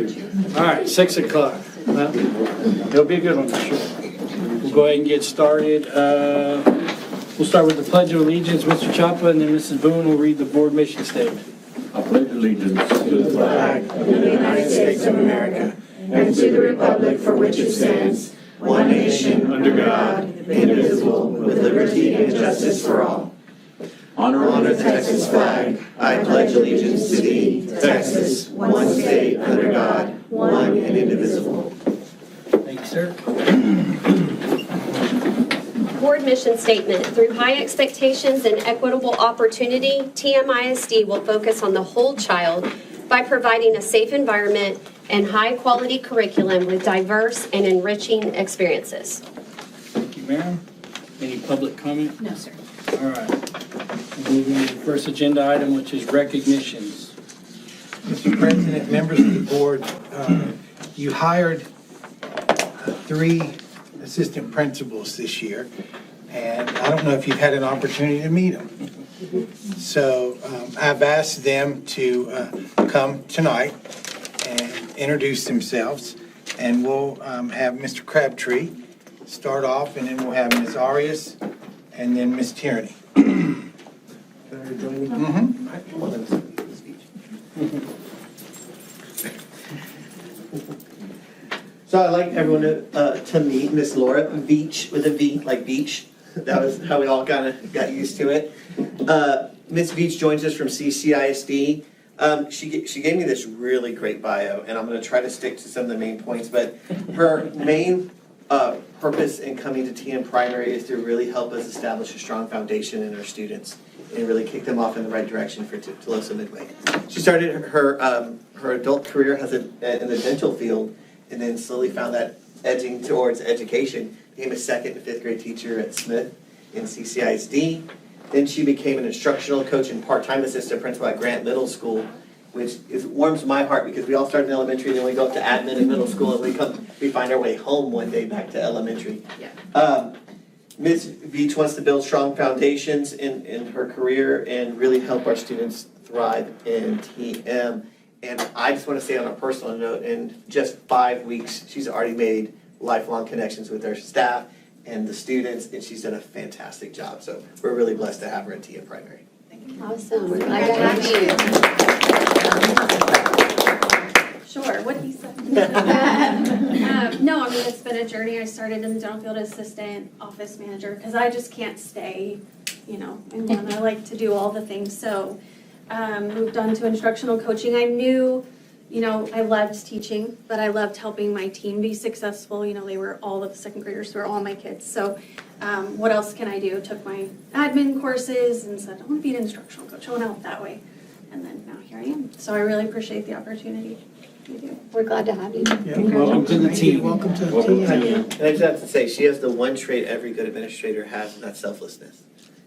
All right, 6 o'clock. Well, it'll be a good one for sure. We'll go ahead and get started. We'll start with the Pledge of Allegiance. Mr. Chapa, and then Mrs. Boone will read the board mission statement. I pledge allegiance to the flag of the United States of America and to the republic for which it stands, one nation, under God, indivisible, with liberty and justice for all. Honor the Texas flag. I pledge allegiance to thee, Texas, one state, under God, one and indivisible. Thank you, sir. Board mission statement. Through high expectations and equitable opportunity, TMISD will focus on the whole child by providing a safe environment and high-quality curriculum with diverse and enriching experiences. Thank you, ma'am. Any public comment? No, sir. All right. Moving to the first agenda item, which is recognitions. Mr. President, members of the board, you hired 3 assistant principals this year, and I don't know if you've had an opportunity to meet them. So I've asked them to come tonight and introduce themselves, and we'll have Mr. Crabtree start off, and then we'll have Ms. Arias, and then Ms. Tierney. So I'd like everyone to meet Miss Laura Veach with a V, like beach. That was how we all kind of got used to it. Miss Veach joins us from CCISD. She gave me this really great bio, and I'm going to try to stick to some of the main points. But her main purpose in coming to TM Primary is to really help us establish a strong foundation in our students and really kick them off in the right direction for Tolosa Midway. She started her adult career in the dental field, and then slowly found that edging towards education. Became a 2nd and 5th grade teacher at Smith in CCISD. Then she became an instructional coach and part-time assistant principal at Grant Middle School, which warms my heart because we all start in elementary, then we go up to admin in middle school, and we find our way home one day back to elementary. Yeah. Ms. Veach wants to build strong foundations in her career and really help our students thrive in TM. And I just want to say on a personal note, in just 5 weeks, she's already made lifelong connections with our staff and the students, and she's done a fantastic job. So we're really blessed to have her at TM Primary. Awesome. We're glad to have you. Sure, what he said. No, I mean, it's been a journey. I started in the dental field assistant, office manager, because I just can't stay, in one. I like to do all the things. So moved on to instructional coaching. I knew, I loved teaching, but I loved helping my team be successful. They were all of the 2nd graders, who were all my kids. So what else can I do? Took my admin courses and said, I want to be an instructional coach. I want to help that way. And then now here I am. So I really appreciate the opportunity. We're glad to have you. Yeah, Welcome to the team. Welcome to the team. And I just have to say, she has the one trait every good administrator has, and that's selflessness.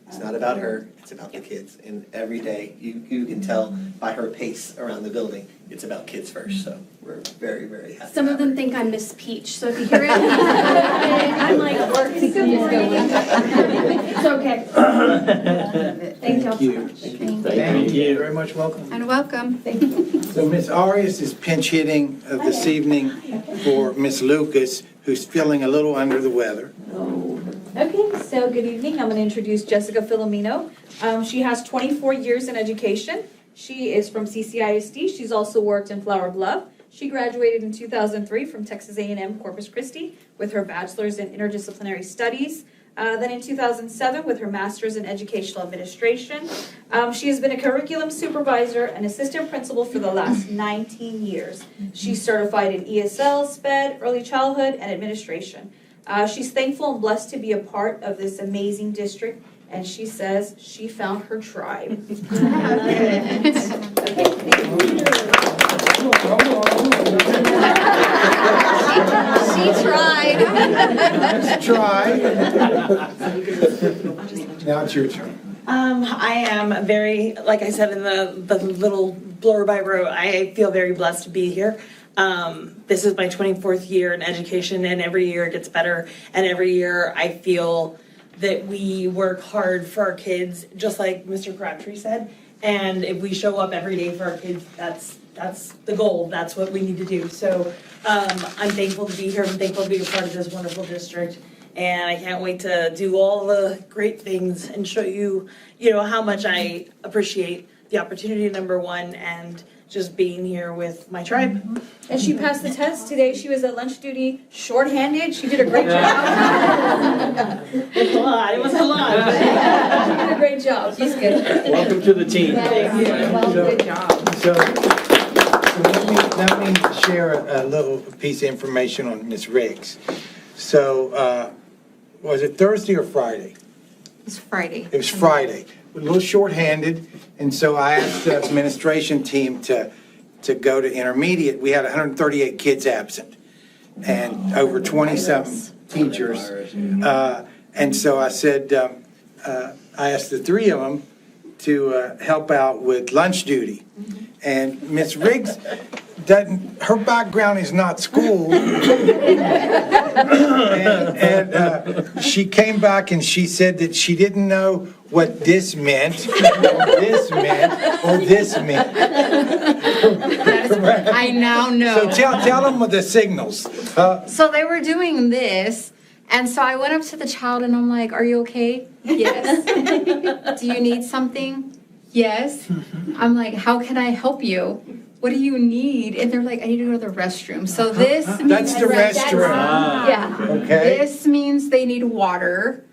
It's not about her, it's about the kids. And every day, you can tell by her pace around the building, it's about kids first. So we're very, very happy. Some of them think I'm Miss Peach, so if you hear it, I'm like, good morning. It's okay. Thank y'all so much. Thank you. Very much welcome. And welcome. Thank you. So Ms. Arias is pinch hitting this evening for Ms. Lucas, who's feeling a little under the weather. Okay, so good evening. I'm going to introduce Jessica Filomeno. She has 24 years in education. She is from CCISD. She's also worked in Flower Bluff. She graduated in 2003 from Texas A&M Corpus Christi with her bachelor's in interdisciplinary studies. Then in 2007 with her master's in educational administration. She has been a curriculum supervisor and assistant principal for the last 19 years. She's certified in ESL, SPED, early childhood, and administration. She's thankful and blessed to be a part of this amazing district, and she says she found her tribe. She tried. Let's try. Now it's your turn. I am very, like I said in the little blurb I wrote, I feel very blessed to be here. This is my 24th year in education, and every year it gets better, and every year I feel that we work hard for our kids, just like Mr. Crabtree said, and if we show up every day for our kids, that's that's the goal, that's what we need to do. So I'm thankful to be here, I'm thankful to be a part of this wonderful district. And I can't wait to do all the great things and show you, how much I appreciate the opportunity, number one, and just being here with my tribe. And she passed the test today. She was at lunch duty, shorthanded. She did a great job. It was a lot. She did a great job. She's good. Welcome to the team. Well, good job. So let me share a little piece of information on Ms. Riggs. So, was it Thursday or Friday? It's Friday. It was Friday. A little shorthanded, and so I asked the administration team to go to intermediate. We had 138 kids absent and over 20-some teachers. And so I said, I asked the three of them to help out with lunch duty. And Miss Riggs her background is not school. And she came back and she said that she didn't know what this meant, or this meant, or this meant. I now know. So tell them with the signals. So they were doing this, and so I went up to the child and I'm like, "Are you okay?" "Yes." "Do you need something?" "Yes." I'm like, "How can I help you? What do you need?" And they're like, "I need to go to the restroom." So this means That's the restroom. Yeah. Okay. This means they need water.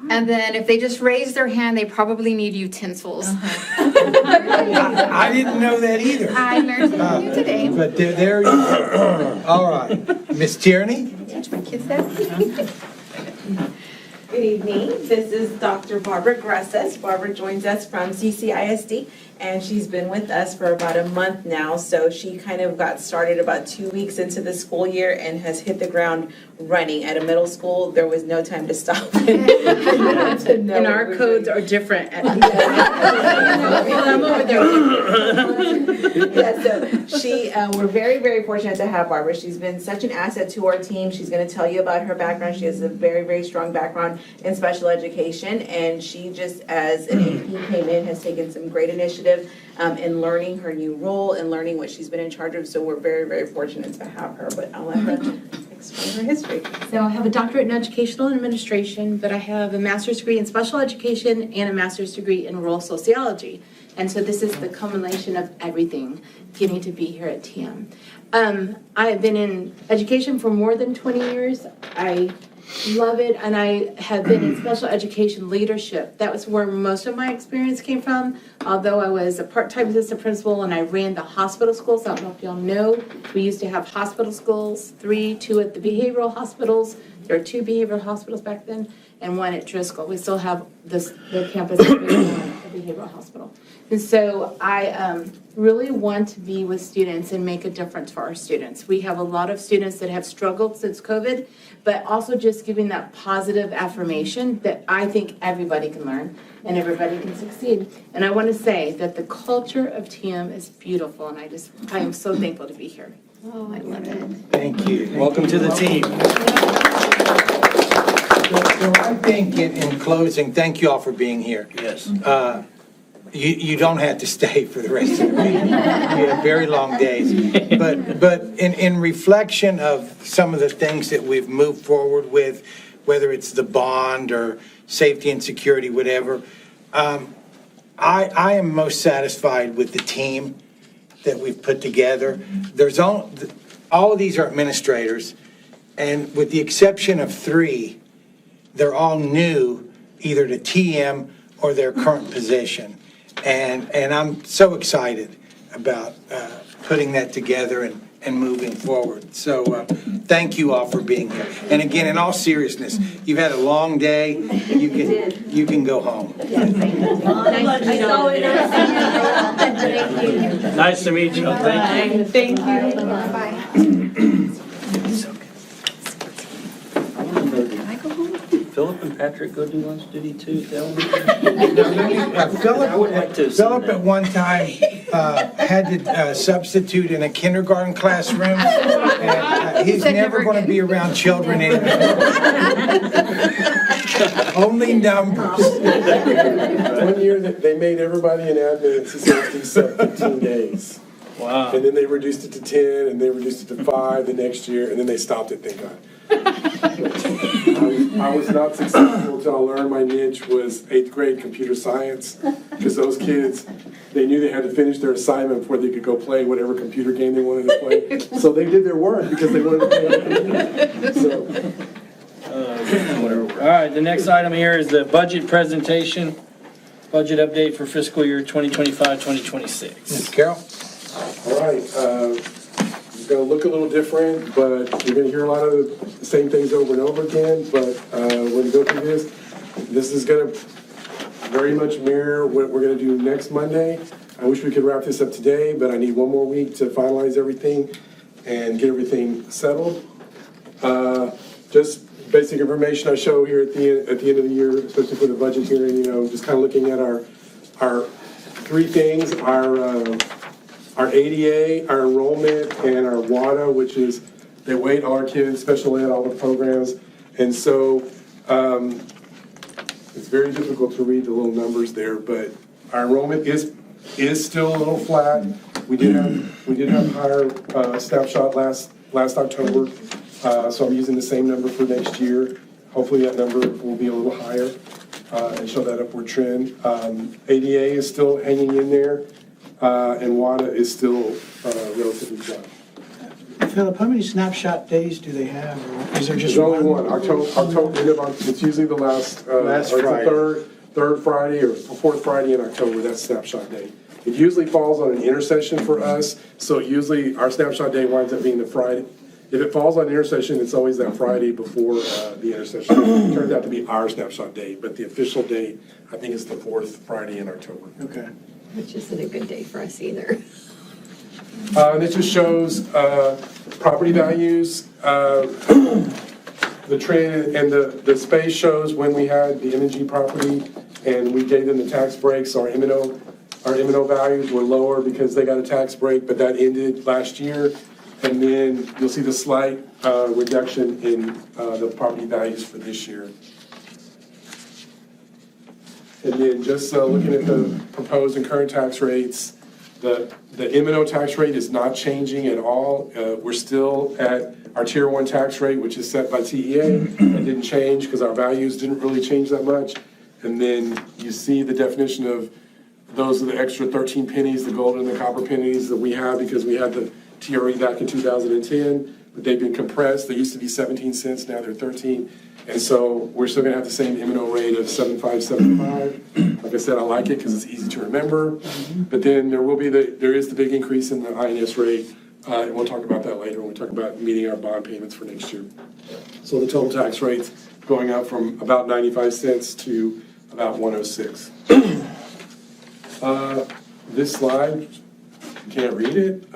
And then if they just raise their hand, they probably need utensils. I didn't know that either. I learned something new today. But there you go. All right. Miss Tierney? Teach my kids that. Good evening. This is Dr. Barbara Gresses. Barbara joins us from CCISD, and she's been with us for about a month now. So she kind of got started about 2 weeks into the school year and has hit the ground running. At a middle school, there was no time to stop. And our codes are different. I'm over there. Yeah, so we're very, very fortunate to have Barbara. She's been such an asset to our team. She's going to tell you about her background. She has a very, very strong background in special education, and she just, as an AP came in, has taken some great initiative in learning her new role and learning what she's been in charge of. So we're very, very fortunate to have her. But I'll let her explain her history. So I have a doctorate in educational administration, but I have a master's degree in special education and a master's degree in rural sociology. And so this is the culmination of everything getting to be here at TM. I have been in education for more than 20 years. I love it, and I have been in special education leadership. That was where most of my experience came from, although I was a part-time assistant principal and I ran the hospital schools. I don't know if y'all know, we used to have hospital schools, two at the behavioral hospitals. There were 2 behavioral hospitals back then, and 1 at Driscoll. We still have the campus at the behavioral hospital. And so I really want to be with students and make a difference for our students. We have a lot of students that have struggled since COVID, but also just giving that positive affirmation that I think everybody can learn and everybody can succeed. And I want to say that the culture of TM is beautiful, and I am so thankful to be here. Oh, I love it. Thank you. Welcome to the team. So I think in closing, thank you all for being here. Yes. You don't have to stay for the rest of the week. You have very long days. But in reflection of some of the things that we've moved forward with, whether it's the bond or safety and security, whatever, I am most satisfied with the team that we've put together. All of these are administrators, and with the exception of 3, they're all new either to TM or their current position. And I'm so excited about putting that together and moving forward. So thank you all for being here. And again, in all seriousness, you've had a long day. You can go home. Nice to meet you. Thank you. Thank you. Bye. Philip and Patrick go do lunch duty too? Philip, I would like to see Philip that. at one time had to substitute in a kindergarten classroom. And, he's never going to be around children anymore. Only numbers. One year they made everybody in admin at CCSD set 15 days. Wow. And then they reduced it to 10, and they reduced it to 5 the next year, and then they stopped it, thank God. I was not successful until I learned my niche was 8th grade computer science, because those kids, they knew they had to finish their assignment before they could go play whatever computer game they wanted to play. So they did their work because they wanted to play the computer. So, All right, the next item here is the budget presentation, budget update for fiscal year 2025-2026. Ms. Carroll? all right, it's gonna look a little different, but you're gonna hear a lot of the same things over and over again, but when you go through this is gonna very much mirror what we're gonna do next Monday. I wish we could wrap this up today, but I need one more week to finalize everything and get everything settled. Just basic information I show here at the end of the year, especially for the budget hearing, you know, just kind of looking at our three things, our ADA, our enrollment, and our WADA, which is they weight all our kids, special ed, all the programs. And so it's very difficult to read the little numbers there, but our enrollment is still a little flat. We did have higher snapshot last October, so I'm using the same number for next year. Hopefully that number will be a little higher and show that upward trend. ADA is still hanging in there, and WADA is still relatively flat. Philip, how many snapshot days do they have? Or is there just There's only one. October, it's usually the last Last or it's Friday. the third Friday or fourth Friday in October. That's snapshot day. It usually falls on an intercession for us, so usually our snapshot day winds up being the Friday. If it falls on an intercession, it's always that Friday before the intercession. It turns out to be our snapshot day, but the official date, I think, is the fourth Friday in October. Okay. Which isn't a good day for us either. This just shows property values, the trend, and the space shows when we had the M&G property, and we gave them the tax breaks. Our M&O values were lower because they got a tax break, but that ended last year. And then you'll see the slight reduction in the property values for this year. And then just looking at the proposed and current tax rates, the M&O tax rate is not changing at all. We're still at our Tier 1 tax rate, which is set by TEA. That didn't change because our values didn't really change that much. And then you see the definition of those are the extra 13 pennies, the gold and the copper pennies that we have because we had the TRE back in 2010, but they've been compressed. They used to be 17 cents, now they're 13. And so we're still gonna have the same M&O rate of 7.575. Like I said, I like it because it's easy to remember. But then there is the big increase in the INS rate, and we'll talk about that later when we talk about meeting our bond payments for next year. So the total tax rate's going up from about 95 cents to about 106. This slide, you can't read it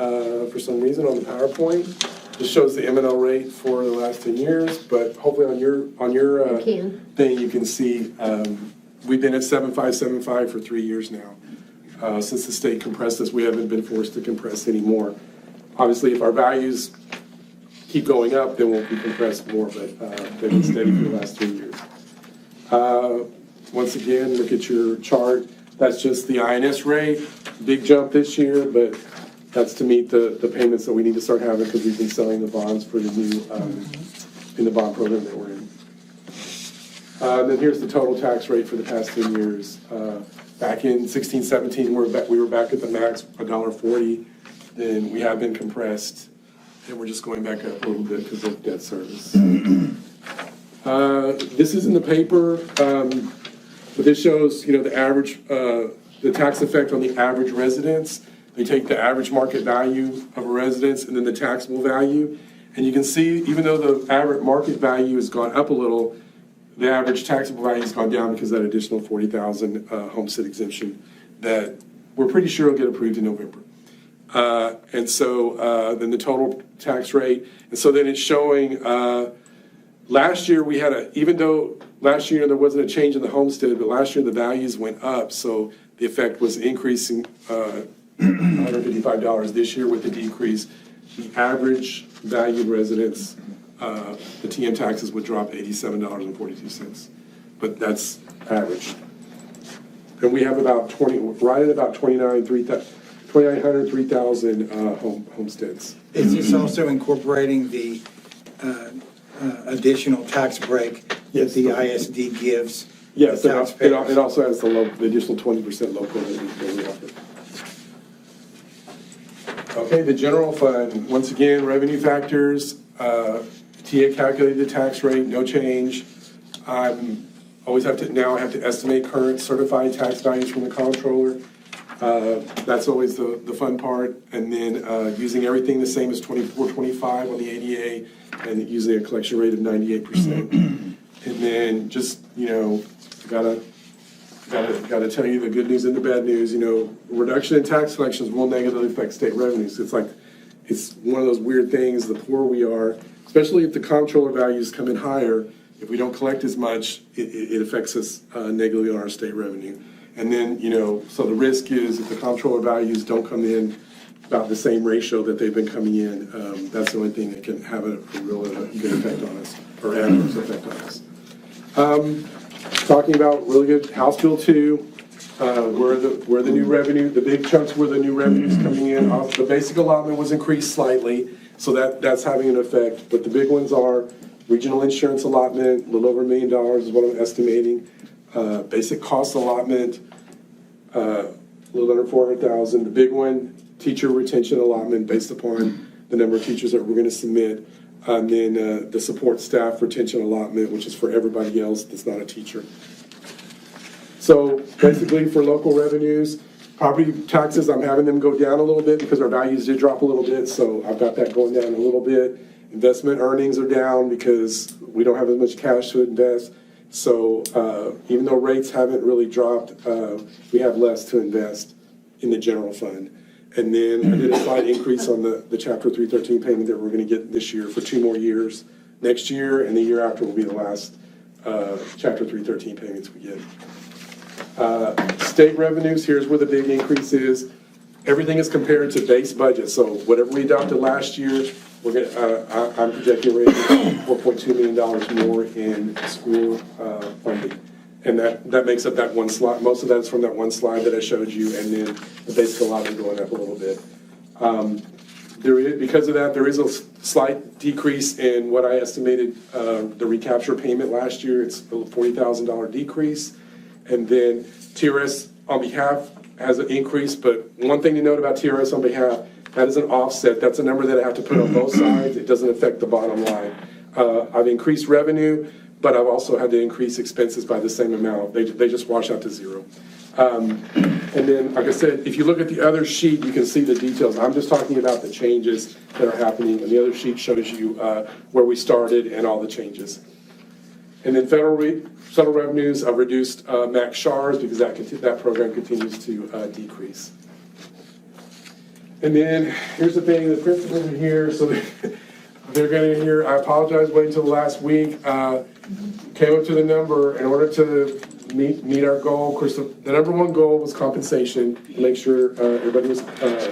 for some reason on the PowerPoint. This shows the M&O rate for the last 10 years, but hopefully on your thing you can see we've been at 7.575 for 3 years now. Since the state compressed us, we haven't been forced to compress anymore. Obviously, if our values keep going up, then we'll be compressed more, but they've been steady for the last 3 years. Once again, look at your chart. That's just the INS rate. Big jump this year, but that's to meet the payments that we need to start having because we've been selling the bonds for the new, in the bond program that we're in. Then here's the total tax rate for the past 10 years. Back in 16, 17, we were back at the max, $1.40. Then we have been compressed, and we're just going back up a little bit because of debt service. This is in the paper, but this shows, the average, the tax effect on the average residence. They take the average market value of a residence and then the taxable value. And you can see, even though the average market value has gone up a little, the average taxable value has gone down because of that additional $40,000 homestead exemption that we're pretty sure will get approved in November. And so then the total tax rate, and so then it's showing last year we had even though last year there wasn't a change in the homestead, but last year the values went up, so the effect was increasing $155 this year with the decrease. The average valued residence, the TM taxes would drop $87.42, but that's average. And we have about right at about 29,300 2,900, 3,000 homesteads. Is this also incorporating the additional tax break that Yes. the ISD gives? Yes, the it taxpayers? also has the additional 20% local that we offer. Okay, the general fund, once again, revenue factors, TA calculated the tax rate, no change. I have to estimate current certified tax values from the comptroller. That's always the fun part. And then using everything the same as 24-25 on the ADA and using a collection rate of 98%. And then just, gotta tell you the good news and the bad news. Reduction in tax collections will negatively affect state revenues. It's one of those weird things. The poorer we are, especially if the comptroller values come in higher, if we don't collect as much, it affects us negatively on our state revenue. And then, so the risk is if the comptroller values don't come in about the same ratio that they've been coming in, that's the only thing that can have a real good effect on us, or adverse effect on us. Talking about really good House Bill 2, where the new revenue, the big chunks where the new revenues coming in. The basic allotment was increased slightly, so that's having an effect. But the big ones are regional insurance allotment, a little over $1 million is what I'm estimating. Basic cost allotment, a little under $400,000. The big one, teacher retention allotment based upon the number of teachers that we're going to submit. And then the support staff retention allotment, which is for everybody else that's not a teacher. So basically for local revenues, property taxes, I'm having them go down a little bit because our values did drop a little bit. So I've got that going down a little bit. Investment earnings are down because we don't have as much cash to invest. So even though rates haven't really dropped, we have less to invest in the general fund. And then I did a slight increase on the Chapter 313 payment that we're going to get this year for 2 more years. Next year and the year after will be the last Chapter 313 payments we get. State revenues, here's where the big increase is. Everything is compared to base budget. So whatever we adopted last year, I'm projecting $4.2 million more in school funding. And that makes up that one slide. Most of that's from that one slide that I showed you, and then the basic allotment going up a little bit. Because of that, there is a slight decrease in what I estimated the recapture payment last year. It's a $40,000 decrease. And then TRS on behalf has an increase, but one thing to note about TRS on behalf, that is an offset. That's a number that I have to put on both sides. It doesn't affect the bottom line. I've increased revenue, but I've also had to increase expenses by the same amount. They just wash out to zero. And then, like I said, if you look at the other sheet, you can see the details. I'm just talking about the changes that are happening, and the other sheet shows you where we started and all the changes. And then federal revenues, I've reduced Max SHARs because that program continues to decrease. And then here's the thing, the principals are here, so they're going to hear. I apologize, waiting until the last week. Came up to the number in order to meet our goal. Of course, the number one goal was compensation, to make sure everybody was across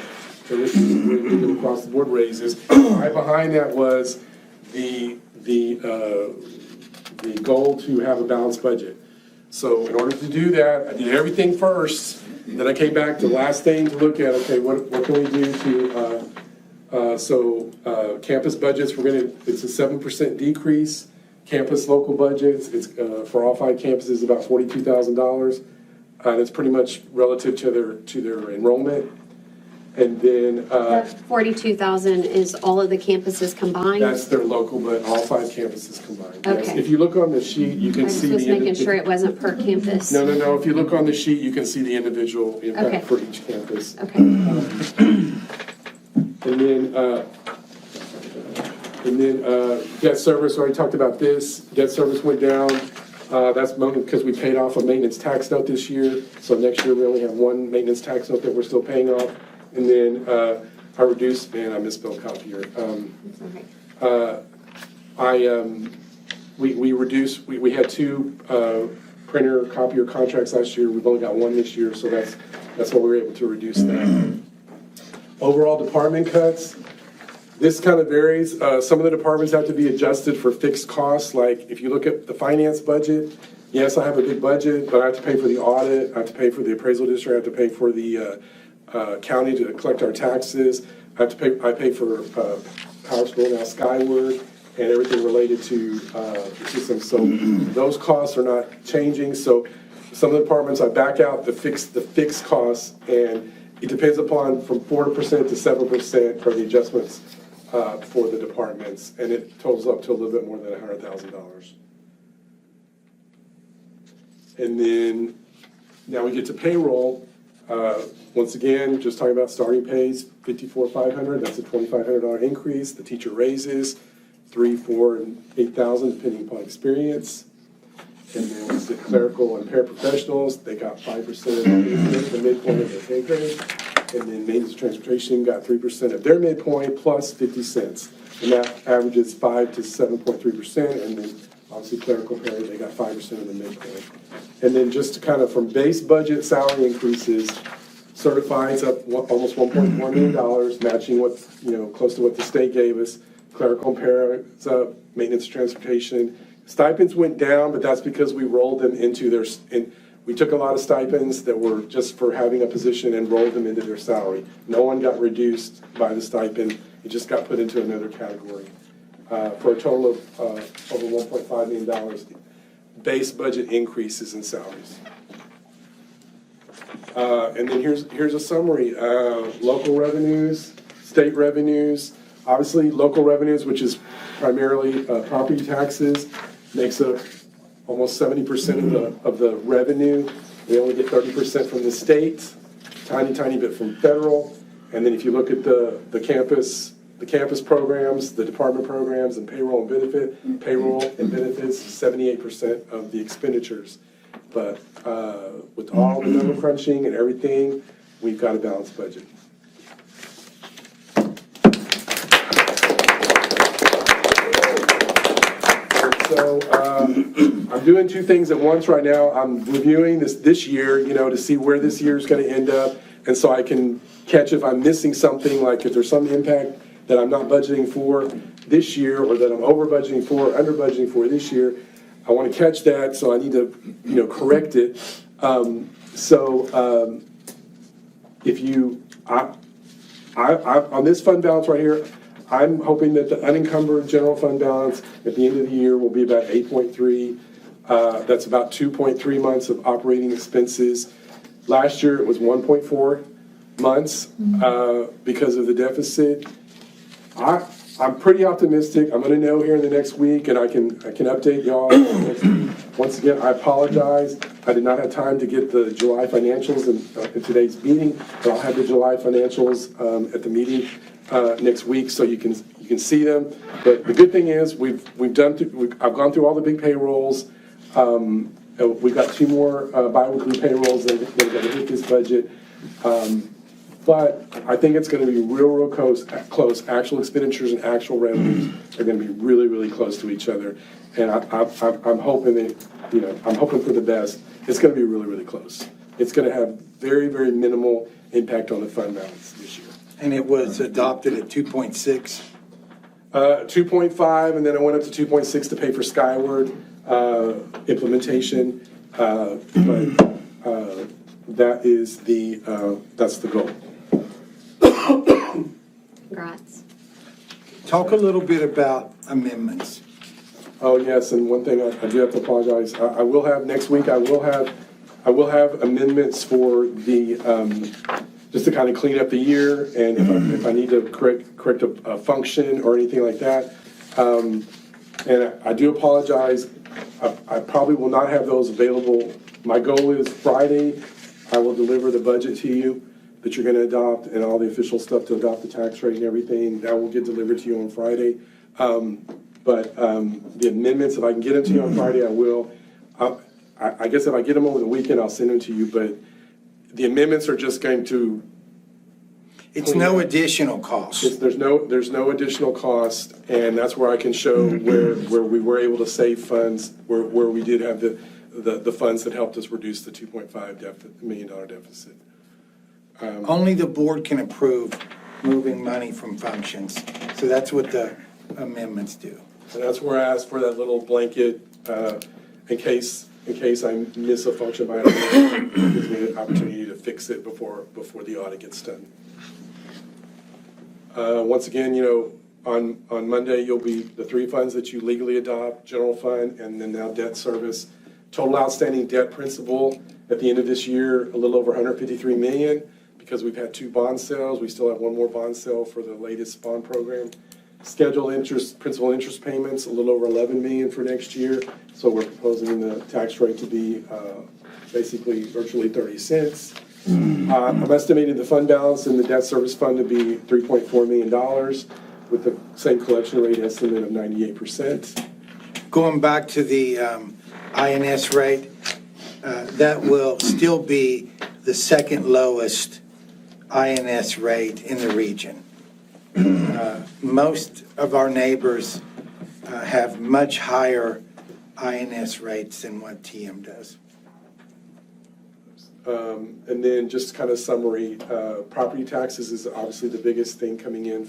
the board raises. Right behind that was the goal to have a balanced budget. So in order to do that, I did everything first. Then I came back to the last thing to look at. Okay, what can we do to campus budgets? It's a 7% decrease. Campus local budgets, it's for all 5 campuses about $42,000. That's pretty much relative to their enrollment. And then That 42,000 is all of the campuses combined? that's their local, but all 5 campuses combined. Okay. Yes. If you look on the sheet, you can I see was the making sure it wasn't per campus. No. If you look on the sheet, you can see the individual impact Okay. for each campus. Okay. And then debt service, already talked about this. Debt service went down. That's because we paid off a maintenance tax note this year. So next year we only have 1 maintenance tax note that we're still paying off. And then I reduced, I misspelled copier. We reduced, we had 2 printer copier contracts last year. We've only got 1 this year, so that's why we were able to reduce that. Overall department cuts, this kind of varies. Some of the departments have to be adjusted for fixed costs. Like if you look at the finance budget, yes, I have a big budget, but I have to pay for the audit, I have to pay for the appraisal district, I have to pay for the county to collect our taxes. I pay for PowerSchool now Skyward and everything related to the system. So those costs are not changing. So some of the departments I back out the fixed costs, and it depends upon from 4% to 7% are the adjustments for the departments, and it totals up to a little bit more than $100,000. And then now we get to payroll. Once again, just talking about starting pays, $54,500. That's a $2,500 increase. The teacher raises $3,000, $4,000, and $8,000 depending upon experience. And then we the clerical and paraprofessionals. They got 5% of the midpoint of their pay grade. And then maintenance and transportation got 3% of their midpoint plus 50 cents. And that averages 5 to 7.3%. And then obviously clerical pay, they got 5% of the midpoint. And then just to kind of from base budget salary increases, certified's up almost $1.1 million, matching what, close to what the state gave us. Clerical and para's up, maintenance and transportation. Stipends went down, but that's because we rolled them into their, we took a lot of stipends that were just for having a position and rolled them into their salary. No one got reduced by the stipend. It just got put into another category. For a total of over $1.5 million base budget increases in salaries. And then here's a summary. Local revenues, state revenues, obviously local revenues, which is primarily property taxes, makes up almost 70% of the revenue. We only get 30% from the state, tiny bit from federal. And then if you look at the campus programs, the department programs, and payroll and benefits, 78% of the expenditures. But with all the number crunching and everything, we've got a balanced budget. So I'm doing two things at once right now. I'm reviewing this year, to see where this year is going to end up, and so I can catch if I'm missing something, like if there's some impact that I'm not budgeting for this year, or that I'm over budgeting for, or under budgeting for this year. I want to catch that, so I need to, correct it. If you, on this fund balance right here, I'm hoping that the unencumbered general fund balance at the end of the year will be about 8.3. That's about 2.3 months of operating expenses. Last year it was 1.4 months because of the deficit. I'm pretty optimistic. I'm going to know here in the next week, and I can update y'all. Once again, I apologize. I did not have time to get the July financials in today's meeting, but I'll have the July financials at the meeting next week, so you can see them. But the good thing is I've gone through all the big payrolls. We've got 2 more bi-weekly payrolls that are going to hit this budget. But I think it's going to be real close. Actual expenditures and actual revenues are going to be really close to each other. And I'm hoping that, I'm hoping for the best. It's going to be really close. It's going to have very minimal impact on the fund balance this year. And it was adopted at 2.6? 2.5, and then I went up to 2.6 to pay for Skyward implementation. That is that's the goal. Congrats. Talk a little bit about amendments. Oh, yes, and one thing I do have to apologize. I will have next week. I will have amendments for the just to kind of clean up the year, and if I need to correct a function or anything like that. And I do apologize. I probably will not have those available. My goal is Friday. I will deliver the budget to you that you're going to adopt, and all the official stuff to adopt the tax rate and everything. That will get delivered to you on Friday. But the amendments, if I can get them to you on Friday, I will. I guess if I get them over the weekend, I'll send them to you. But the amendments are just going to. It's no additional cost. There's no additional cost, and that's where I can show where we were able to save funds, where we did have the funds that helped us reduce the $2.5 million deficit. Only the board can approve moving money from functions. So that's what the amendments do. And that's where I asked for that little blanket in case in case I miss a function by it gives me an opportunity to fix it before the audit gets done. Once again, on Monday, you'll be the three funds that you legally adopt, general fund, and then now debt service. Total outstanding debt principal at the end of this year, a little over $153 million, because we've had 2 bond sales. We still have 1 more bond sale for the latest bond program. Scheduled interest, principal interest payments, a little over $11 million for next year. So we're proposing the tax rate to be basically virtually 30 cents. I'm estimating the fund balance in the debt service fund to be $3.4 million with the same collection rate estimate of 98%. Going back to the INS rate, that will still be the second lowest INS rate in the region. Most of our neighbors have much higher INS rates than what TM does. And then just kind of summary, property taxes is obviously the biggest thing coming in.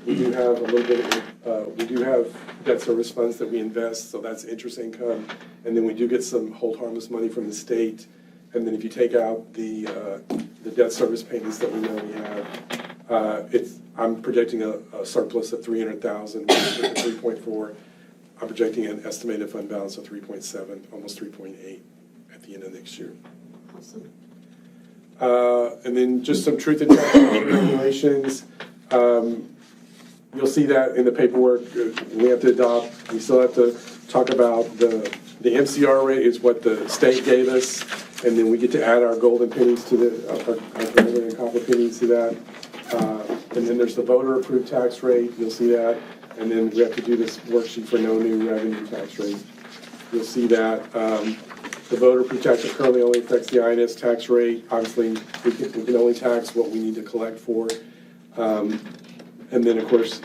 We do have a little bit of, we do have debt service funds that we invest, so that's interest income. And then we do get some hold harmless money from the state. And then if you take out the debt service payments that we know we have, I'm projecting a surplus of $300,000, 3.4. I'm projecting an estimated fund balance of 3.7, almost 3.8 at the end of next year. Awesome. And then just some truth in taxation regulations. You'll see that in the paperwork we have to adopt. We still have to talk about the MCR rate is what the state gave us, and then we get to add our golden pennies to our golden and copper pennies to that. And then there's the voter approved tax rate. You'll see that. And then we have to do this worksheet for no new revenue tax rate. You'll see that. The voter approved tax rate currently only affects the INS tax rate. Obviously, we can only tax what we need to collect for. And then, of course,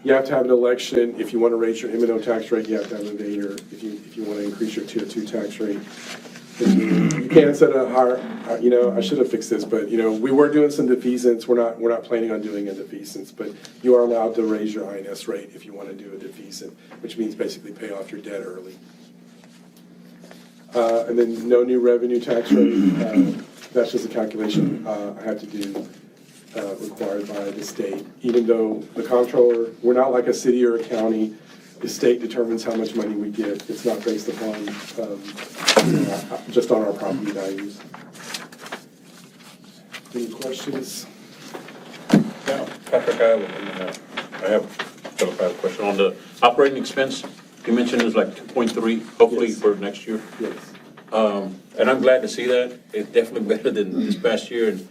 you have to have an election. If you want to raise your M&O tax rate, you have to have a debater. If you want to increase your Tier 2 tax rate, you can set a higher. I should have fixed this, but we were doing some defeasance. We're not planning on doing a defeasance, but you are allowed to raise your INS rate if you want to do a defeasance, which means basically pay off your debt early. And then no new revenue tax rate. That's just a calculation I had to do, required by the state. Even though the comptroller, we're not like a city or a county. The state determines how much money we get. It's not based upon just on our property values. Any questions? Yeah, Patrick, I have a question on the operating expense. You mentioned it's like 2.3, hopefully Yes. for next year. Yes. And I'm glad to see that. It's definitely better than this past year. And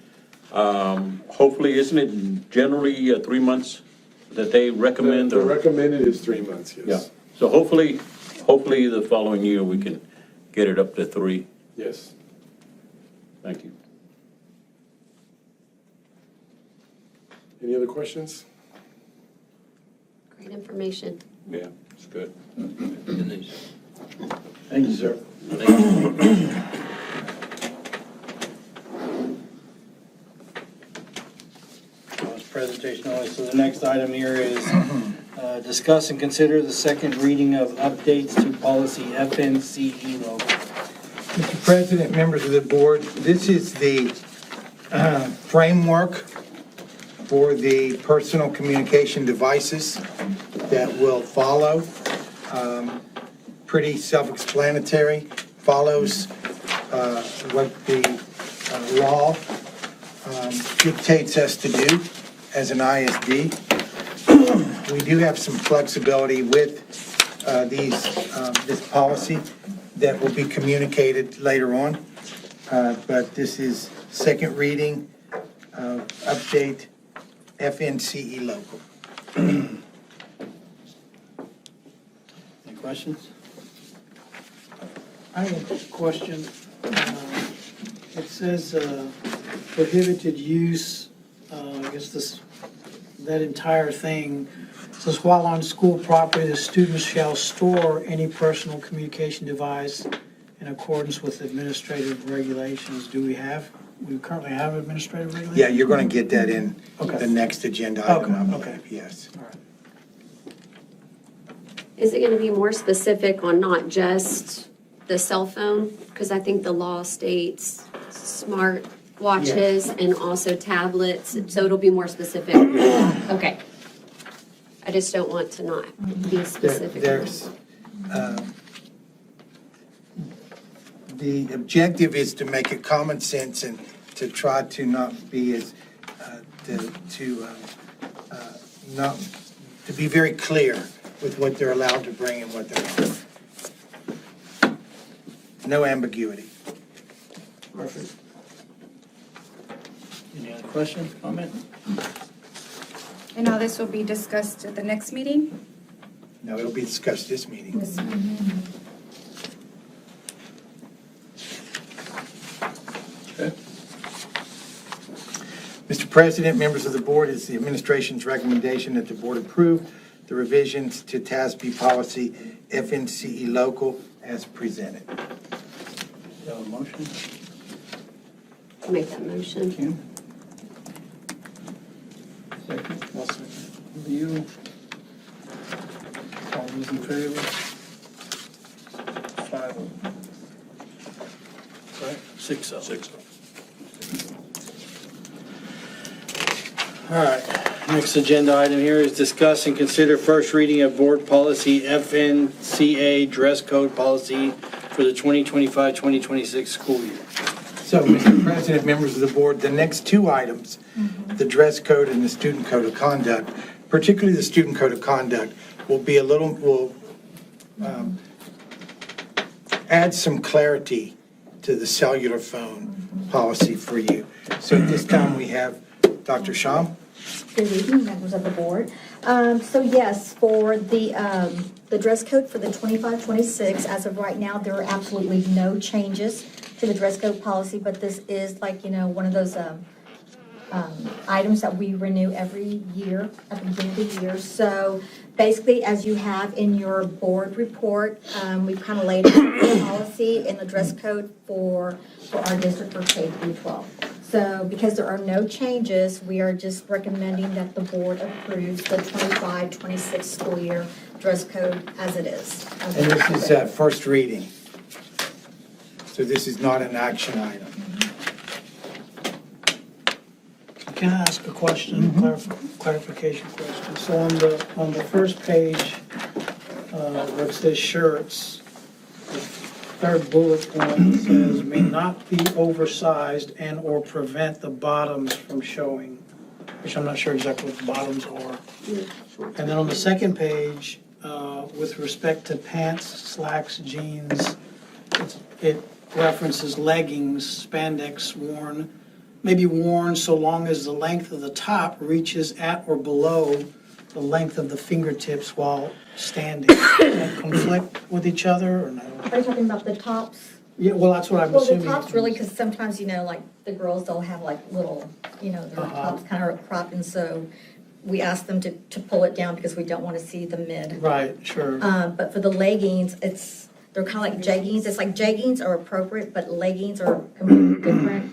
hopefully, isn't it generally 3 months that they recommend? The recommended is 3 months, yes. Yeah. So hopefully the following year we can get it up to 3. Yes. Thank you. Any other questions? Great information. Yeah, it's good. Thank you, sir. Presentation only. So the next item here is discuss and consider the second reading of updates to policy FNCE logo. Mr. President, members of the board, this is the framework for the personal communication devices that will follow. Pretty self-explanatory, follows what the law dictates us to do as an ISD. We do have some flexibility with this policy that will be communicated later on. But this is second reading, update FNCE local. Any questions? I have a question. It says prohibited use, I guess that entire thing says while on school property, the students shall store any personal communication device in accordance with administrative regulations. We currently have administrative regulations? Yeah, you're going to get that in Okay. the next agenda item, I Okay. believe, yes. All right. Is it going to be more specific on not just the cell phone, because I think the law states smart watches and also tablets, so it'll be more specific. Okay. I just don't want to not be specific. There's, the objective is to make it common sense and to try to not be as, to be very clear with what they're allowed to bring and what they're not. No ambiguity. Perfect. Any other questions, comments? And all this will be discussed at the next meeting? No, it'll be discussed this meeting. Okay. Mr. President, members of the board, it's the administration's recommendation that the board approve the revisions to TASB policy FNCE local as presented. Do you have a motion? I'll make that motion. Kim? Second? I'll second. You? All those in favor? 5. Right? 6-0. 6. All right, next agenda item here is discuss and consider first reading of board policy FNCA dress code policy for the 2025-2026 school year. So, Mr. President, members of the board, the next two items, the dress code and the student code of conduct, particularly the student code of conduct, will add some clarity to the cellular phone policy for you. So at this time, we have Dr. Sham. Good evening, members of the board. So yes, for the dress code for the 25-26, as of right now, there are absolutely no changes to the dress code policy, but this is like, one of those items that we renew every year at the beginning of the year. So basically, as you have in your board report, we've kind of laid out the policy and the dress code for our district for K through 12. So because there are no changes, we are just recommending that the board approves the 25-26 school year dress code as it is. And this is first reading. So this is not an action item. Can I ask a question, clarification question? So on the first page, where it says shirts, the third bullet point says may not be oversized and or prevent the bottoms from showing, which I'm not sure exactly what the bottoms are. And then on the second page, with respect to pants, slacks, jeans, it references leggings, spandex may be worn so long as the length of the top reaches at or below the length of the fingertips while standing. Does that conflict with each other or no? Are you talking about the tops? Yeah, well, that's what I'm assuming. Well, the tops really, because sometimes, like the girls, they'll have like little, their tops kind of cropped, and so we ask them to pull it down because we don't want to see the mid. Right, sure. But for the leggings, they're kind of like jeggings. It's like jeggings are appropriate, but leggings are completely different.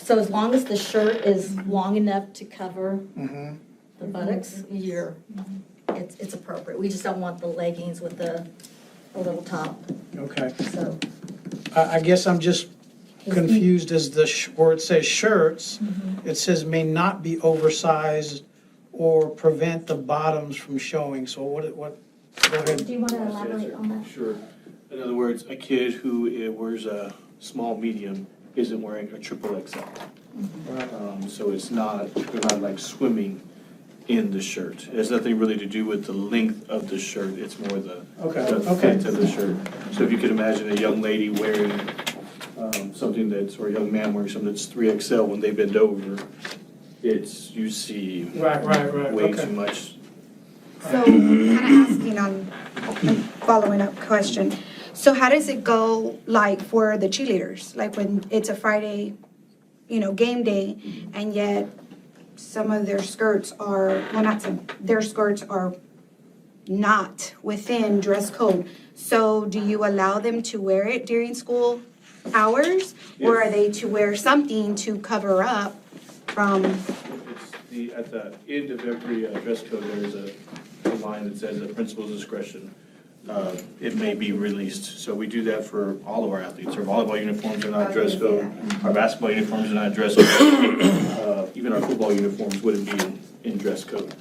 So as long as the shirt is long enough to cover the buttocks, it's appropriate. We just don't want the leggings with the little top. Okay. So I guess I'm just confused as where it says shirts, it says may not be oversized or prevent the bottoms from showing. So what, go ahead. do you want to elaborate on that? Sure. In other words, a kid who wears a small medium isn't wearing a triple XL. So they're not like swimming in the shirt. It has nothing really to do with the length of the shirt. It's more the fit of the shirt. So if you could imagine a young lady wearing or a young man wearing something that's 3XL, when they bend over, you see way too much. So kind of asking on following up question. So how does it go like for the cheerleaders? Like when it's a Friday, game day, and yet some of their skirts are, their skirts are not within dress code. So do you allow them to wear it during school hours? Or are they to wear something to cover up from? At the end of every dress code, there's a line that says at principal's discretion. it may be released. So we do that for all of our athletes. Our volleyball uniforms are not dress code, our basketball uniforms are not dress code. Even our football uniforms wouldn't be in dress code.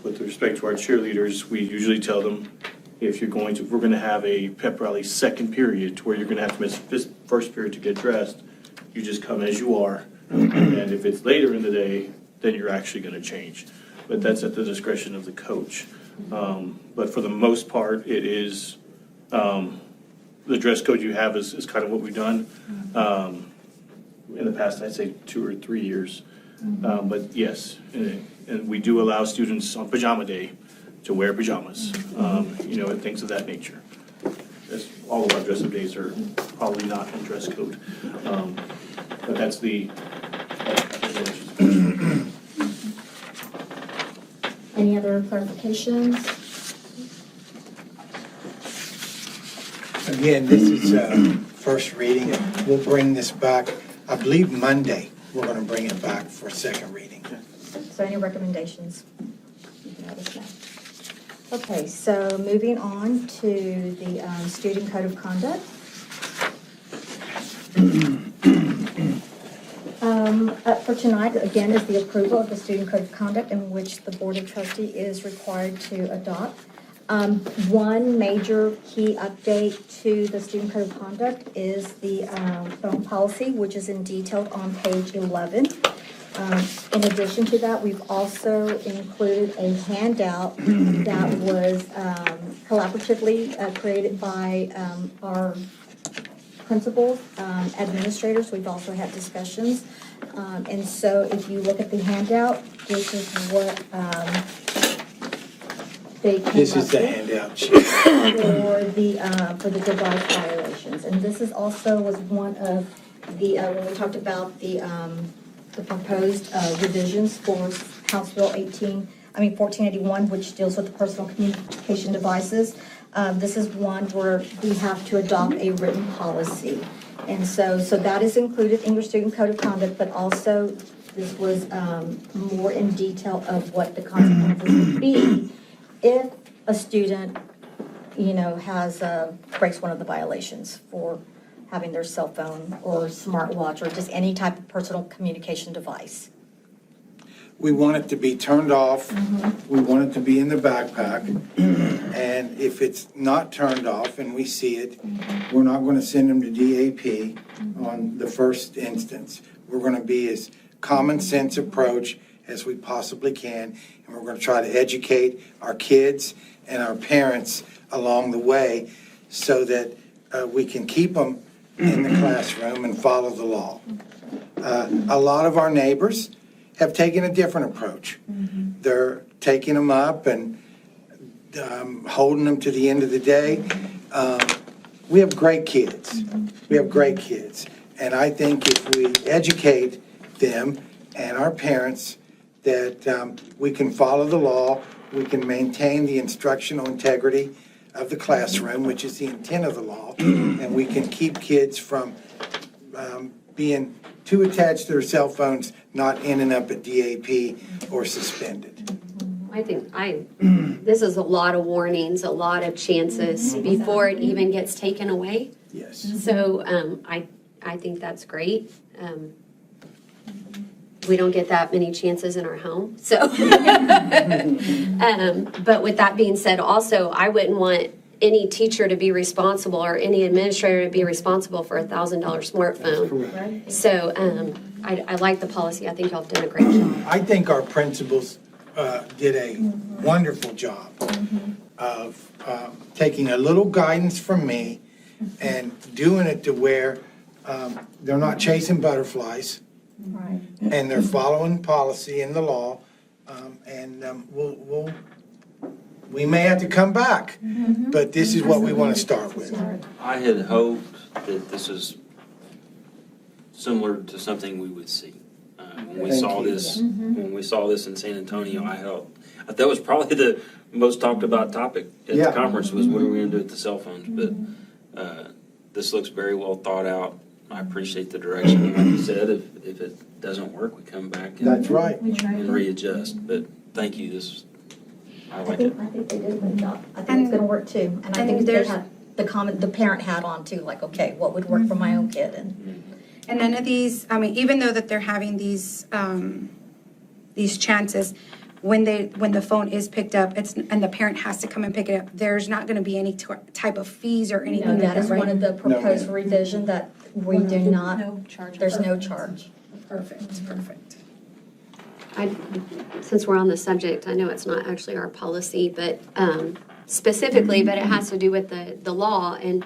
With respect to our cheerleaders, we usually tell them, if we're going to have a pep rally second period to where you're going to have to miss first period to get dressed, you just come as you are. And if it's later in the day, then you're actually going to change. But that's at the discretion of the coach. But for the most part, it is, the dress code you have is kind of what we've done. In the past, I'd say 2 or 3 years. But yes, and we do allow students on pajama day to wear pajamas, and things of that nature. All of our dress-up days are probably not in dress code. But that's the. Any other clarifications? Again, this is first reading. We'll bring this back, I believe Monday, we're going to bring it back for second reading. So any recommendations? You can let us know. Okay, so moving on to the student code of conduct. Up for tonight, again, is the approval of the student code of conduct in which the Board of Trustees is required to adopt. One major key update to the student code of conduct is the phone policy, which is in detail on page 11. In addition to that, we've also included a handout that was collaboratively created by our principals, administrators. We've also had discussions. And so if you look at the handout, this is what they came This is up the with handout sheet. for the device violations. And this is also was one of the, when we talked about the proposed revisions for House Bill 1481, which deals with the personal communication devices. This is one where we have to adopt a written policy. And so that is included in your student code of conduct, but also this was more in detail of what the consequences would be if a student, has, breaks one of the violations for having their cell phone or smartwatch or just any type of personal communication device. We want it to be turned off. We want it to be in the backpack. And if it's not turned off and we see it, we're not going to send them to DAP on the first instance. We're going to be as common sense approach as we possibly can. And we're going to try to educate our kids and our parents along the way so that we can keep them in the classroom and follow the law. A lot of our neighbors have taken a different approach. They're taking them up and holding them to the end of the day. We have great kids. We have great kids. And I think if we educate them and our parents that we can follow the law, we can maintain the instructional integrity of the classroom, which is the intent of the law, and we can keep kids from being too attached to their cell phones, not ending up at DAP or suspended. I think this is a lot of warnings, a lot of chances before it even gets taken away. Yes. So I think that's great. We don't get that many chances in our home. So, but with that being said, also, I wouldn't want any teacher to be responsible or any administrator to be responsible for a $1,000 smartphone. So I like the policy. I think y'all have done a great job. I think our principals did a wonderful job of taking a little guidance from me and doing it to where they're not chasing butterflies. Right. And they're following policy and the law, and we may have to come back, but this is what we want to start with. I had hoped that this is similar to something we would see. When we saw this in San Antonio, I thought that was probably the most talked about topic at the conference was what are we going to do with the cell phones. But this looks very well thought out. I appreciate the direction. Like you said, if it doesn't work, we come back and, That's right. and readjust. But thank you. This I like it. I think they did a good job. I think it's gonna work too. And I think they there's- had the parent hat on too, like, okay, what would work for my own kid? And none of these, I mean, even though that they're having these chances, when the phone is picked up, and the parent has to come and pick it up, there's not gonna be any type of fees or anything No, like that that, is one right? of the proposed revision that we do not, No charge. there's no charge. Perfect. Since we're on the subject, I know it's not actually our policy, but specifically, but it has to do with the law. And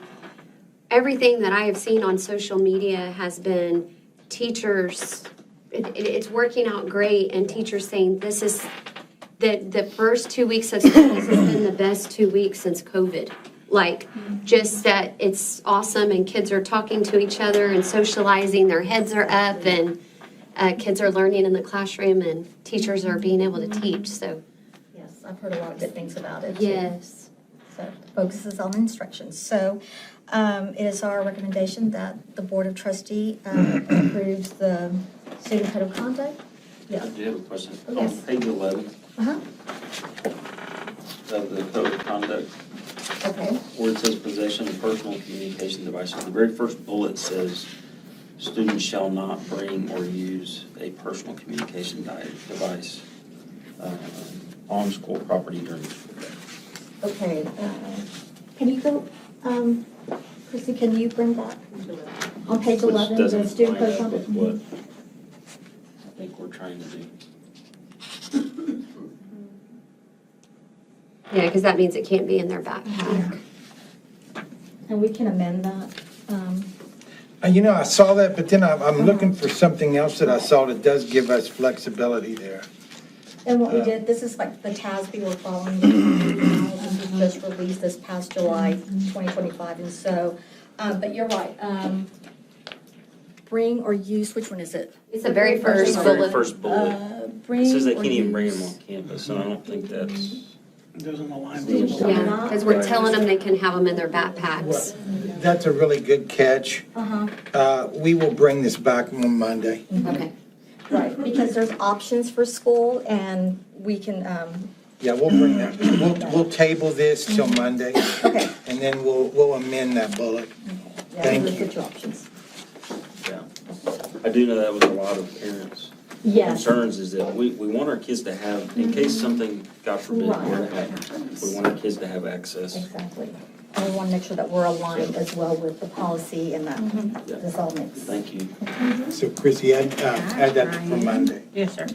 everything that I have seen on social media has been teachers, it's working out great, and teachers saying this is, the first 2 weeks of school has been the best 2 weeks since COVID. Like, just that it's awesome, and kids are talking to each other and socializing, their heads are up, and kids are learning in the classroom, and teachers are being able to teach, so. Yes, I've heard a lot of good things about it. too. Yes. So focuses on instruction. So it is our recommendation that the Board of Trustee approves the student code of conduct. I do have a question. Yes. On page 11 Uh-huh. of the code of conduct, Okay. where it says possession of personal communication devices, the very first bullet says, students shall not bring or use a personal communication device on school property during the school day. Okay. Can you go, Chrissy, can you bring that? On page Which 11, doesn't the student line code of up with conduct? what I think we're trying to do. Yeah, because that means it can't be in their backpack. And we can amend that. You know, I saw that, but then I'm looking for something else that I saw that does give us flexibility there. And what we did, this is like the TASB we're following. This was just released this past July 2025. And so, but you're right. Bring or use, which one is it? It's the very first The very bullet. first bullet. Bring It says they or can't even bring use. them on campus, and I don't think that's. Doesn't align Yeah. with the Yeah, because we're telling them they can have them in their backpacks. That's a really good catch. We will bring this back on Monday. Okay. Right, because there's options for school and we can, Yeah, we'll bring that. We'll table this till Monday, okay. and then we'll amend that bullet. Yeah, Thank those you. are two options. Yeah. I do know that was a lot of parents' Yes. concerns, is that we want our kids to have, in case something, God forbid, were to happen, we want our kids to have access. Exactly. And we want to make sure that we're aligned as well with the policy and that this all makes. Thank you. So Chrissy, add that for Monday. Yes, sir.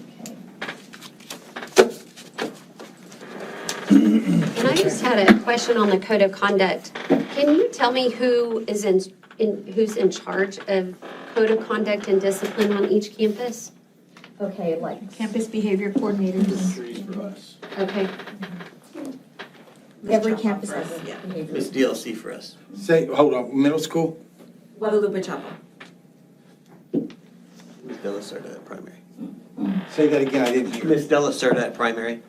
And I just had a question on the code of conduct. Can you tell me who is who's in charge of code of conduct and discipline on each campus? Okay, like. Campus behavior coordinators. Trees for us. Okay. Every campus has a Yeah, behavior. it's DLC for us. Say, hold on, middle school? Guadalupe Chapa. Miss Della Cerda at primary. Say that again, I didn't hear. Miss Della Cerda at primary.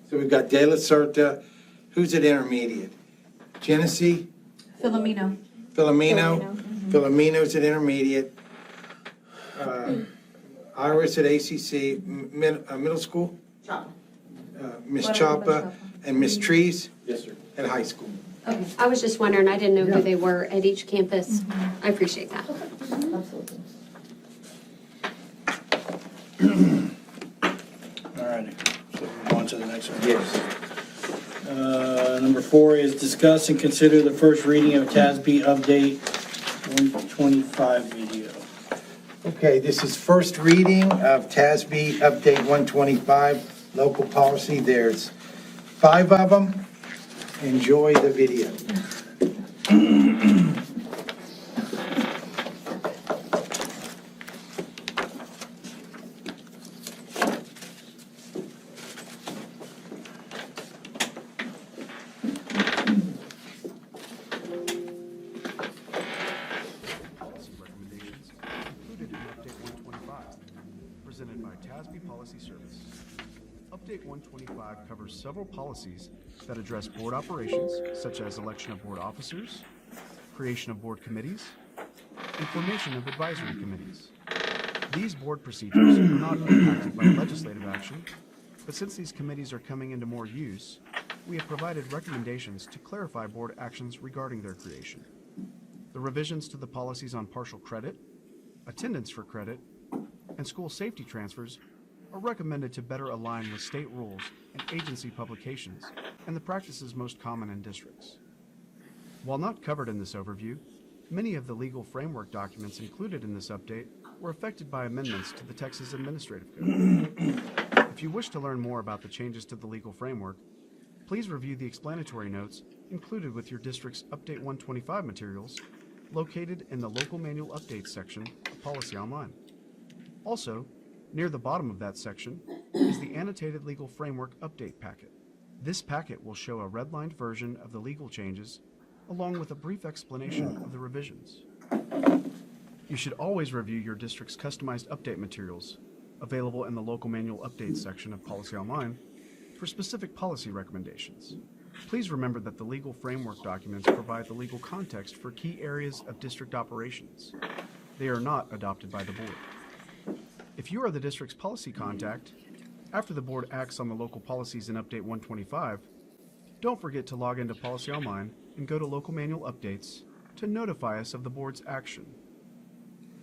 So we've got De La Certa, who's at intermediate? Genesee, Filomeno. Filomeno, Filomeno's at intermediate. Iris at ACC, middle school? Chapa. Miss Chapa and Miss Trees Yes, sir. at high school. Okay. I was just wondering, I didn't know who they were at each campus. I appreciate that. Absolutely. All righty, so move on to the next one. Yes. Number 4 is discuss and consider the first reading of TASB update 125 video. Okay, this is first reading of TASB Update 125, local policy. There's 5 of them. Enjoy the video. Presented by TASB Policy Service. Update 125 covers several policies that address board operations, such as election of board officers, creation of board committees, and formation of advisory committees. These board procedures are not impacted by legislative action but since these committees are coming into more use, we have provided recommendations to clarify board actions regarding their creation. The revisions to the policies on partial credit, attendance for credit, and school safety transfers are recommended to better align with state rules and agency publications and the practices most common in districts. While not covered in this overview, many of the legal framework documents included in this update were affected by amendments to the Texas Administrative Code. If you wish to learn more about the changes to the legal framework, please review the explanatory notes included with your district's Update 125 materials located in the Local Manual Updates section of Policy Online. Also, near the bottom of that section is the Annotated Legal Framework Update Packet. This packet will show a redlined version of the legal changes along with a brief explanation of the revisions. You should always review your district's customized update materials, available in the Local Manual Updates section of Policy Online, for specific policy recommendations. Please remember that the legal framework documents provide the legal context for key areas of district operations. They are not adopted by the board. If you are the district's policy contact, after the board acts on the local policies in Update 125, don't forget to log into Policy Online and go to Local Manual Updates to notify us of the board's action.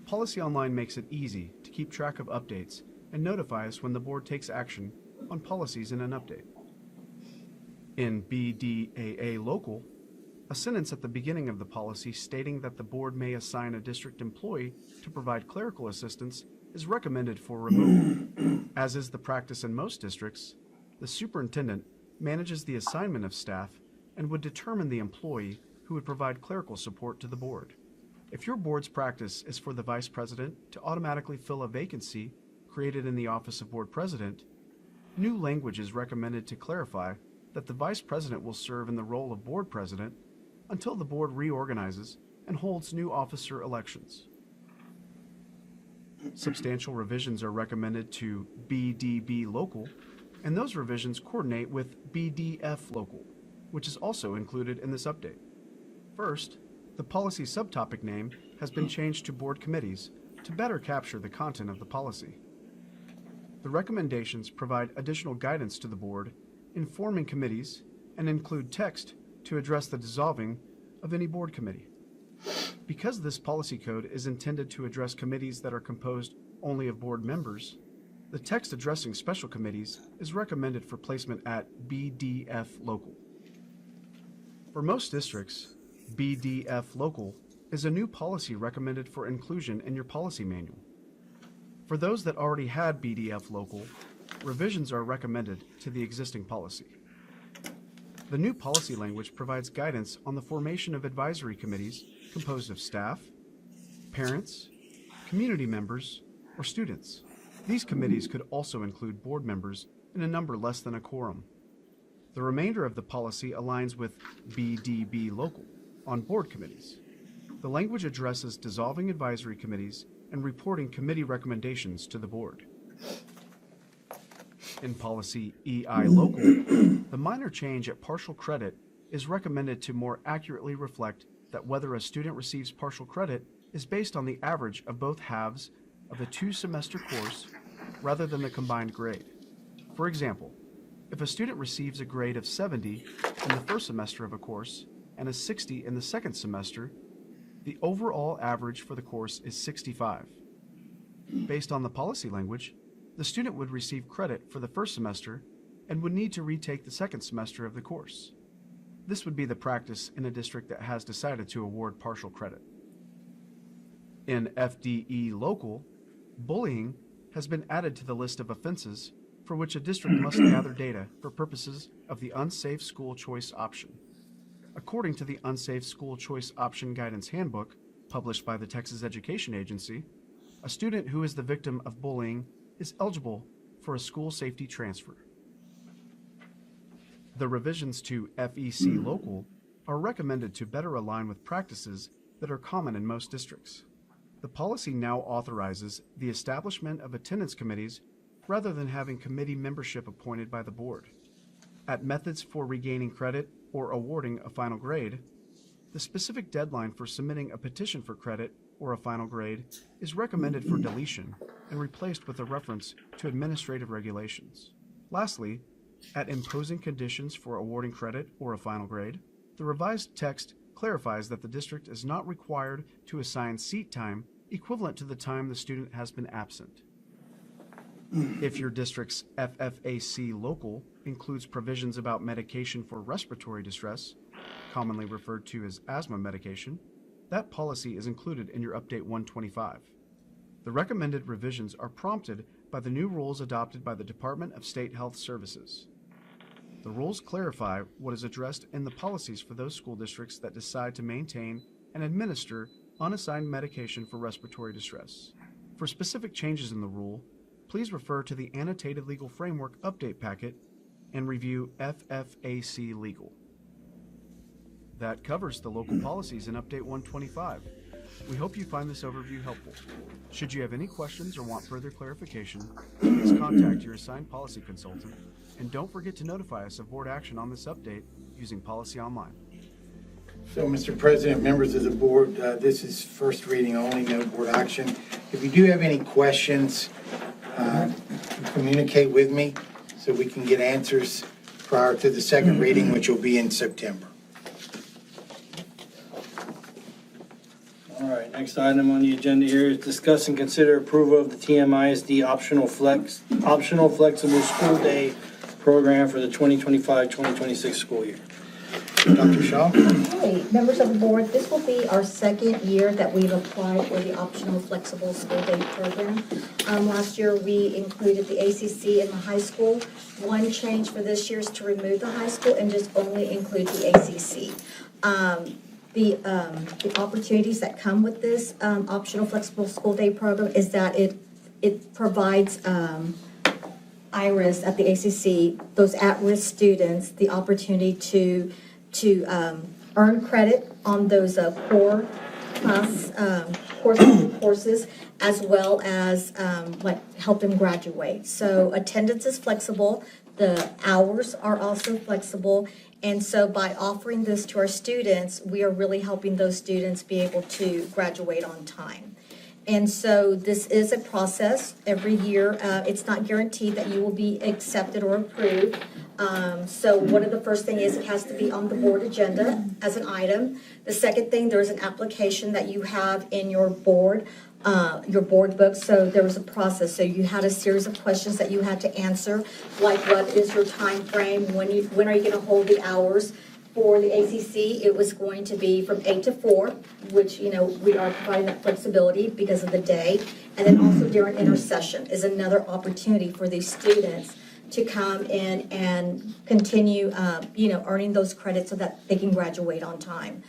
Policy Online makes it easy to keep track of updates and notify us when the board takes action on policies in an update. In BDAA Local, a sentence at the beginning of the policy stating that the board may assign a district employee to provide clerical assistance is recommended for removal. As is the practice in most districts, the superintendent manages the assignment of staff and would determine the employee who would provide clerical support to the board. If your board's practice is for the vice president to automatically fill a vacancy created in the office of board president, new language is recommended to clarify that the vice president will serve in the role of board president until the board reorganizes and holds new officer elections. Substantial revisions are recommended to BDB Local, and those revisions coordinate with BDF Local, which is also included in this update. First, the policy subtopic name has been changed to Board Committees to better capture the content of the policy. The recommendations provide additional guidance to the board in forming committees and include text to address the dissolving of any board committee. Because this policy code is intended to address committees that are composed only of board members, the text addressing special committees is recommended for placement at BDF Local. For most districts, BDF Local is a new policy recommended for inclusion in your policy manual. For those that already had BDF Local, revisions are recommended to the existing policy. The new policy language provides guidance on the formation of advisory committees composed of staff, parents, community members, or students. These committees could also include board members in a number less than a quorum. The remainder of the policy aligns with BDB Local on board committees. The language addresses dissolving advisory committees and reporting committee recommendations to the board. In policy EI Local, the minor change at partial credit is recommended to more accurately reflect that whether a student receives partial credit is based on the average of both halves of the two-semester course rather than the combined grade. For example, if a student receives a grade of 70 in the first semester of a course and a 60 in the second semester, the overall average for the course is 65. Based on the policy language, the student would receive credit for the first semester and would need to retake the second semester of the course. This would be the practice in a district that has decided to award partial credit. In FDE Local, bullying has been added to the list of offenses for which a district must gather data for purposes of the Unsafe School Choice Option. According to the Unsafe School Choice Option Guidance Handbook, published by the Texas Education Agency, a student who is the victim of bullying is eligible for a school safety transfer. The revisions to FEC Local are recommended to better align with practices that are common in most districts. The policy now authorizes the establishment of attendance committees rather than having committee membership appointed by the board. At methods for regaining credit or awarding a final grade, the specific deadline for submitting a petition for credit or a final grade is recommended for deletion and replaced with a reference to administrative regulations. Lastly, at imposing conditions for awarding credit or a final grade, the revised text clarifies that the district is not required to assign seat time equivalent to the time the student has been absent. If your district's FFAC local includes provisions about medication for respiratory distress, commonly referred to as asthma medication, that policy is included in your Update 125. The recommended revisions are prompted by the new rules adopted by the Department of State Health Services. The rules clarify what is addressed in the policies for those school districts that decide to maintain and administer unassigned medication for respiratory distress. For specific changes in the rule, please refer to the Annotated Legal Framework Update Packet and review FFAC Legal. That covers the local policies in Update 125. We hope you find this overview helpful. Should you have any questions or want further clarification, please contact your assigned policy consultant, and don't forget to notify us of board action on this update using Policy Online. So, Mr. President, members of the board, this is first reading only, no board action. If you do have any questions, communicate with me so we can get answers prior to the second reading, which will be in September. All right, next item on the agenda here is discuss and consider approval of the TMISD optional flexible school day program for the 2025-2026 school year. Dr. Shaw? Hey, members of the board, this will be our second year that we've applied for the optional flexible school day program. Last year, we included the ACC in the high school. One change for this year is to remove the high school and just only include the ACC. The opportunities that come with this optional flexible school day program is that it provides IRIS at the ACC, those at-risk students, the opportunity to earn credit on those core class courses, as well as help them graduate. So attendance is flexible, the hours are also flexible, and so by offering this to our students, we are really helping those students be able to graduate on time. And so this is a process every year. It's not guaranteed that you will be accepted or approved. So one of the first thing is it has to be on the board agenda as an item. The second thing, there's an application that you have in your board book. So there was a process. So you had a series of questions that you had to answer, like what is your time frame? When are you going to hold the hours? For the ACC, it was going to be from 8 to 4, which, we are providing that flexibility because of the day. And then also during intersession is another opportunity for these students to come in and continue, earning those credits so that they can graduate on time.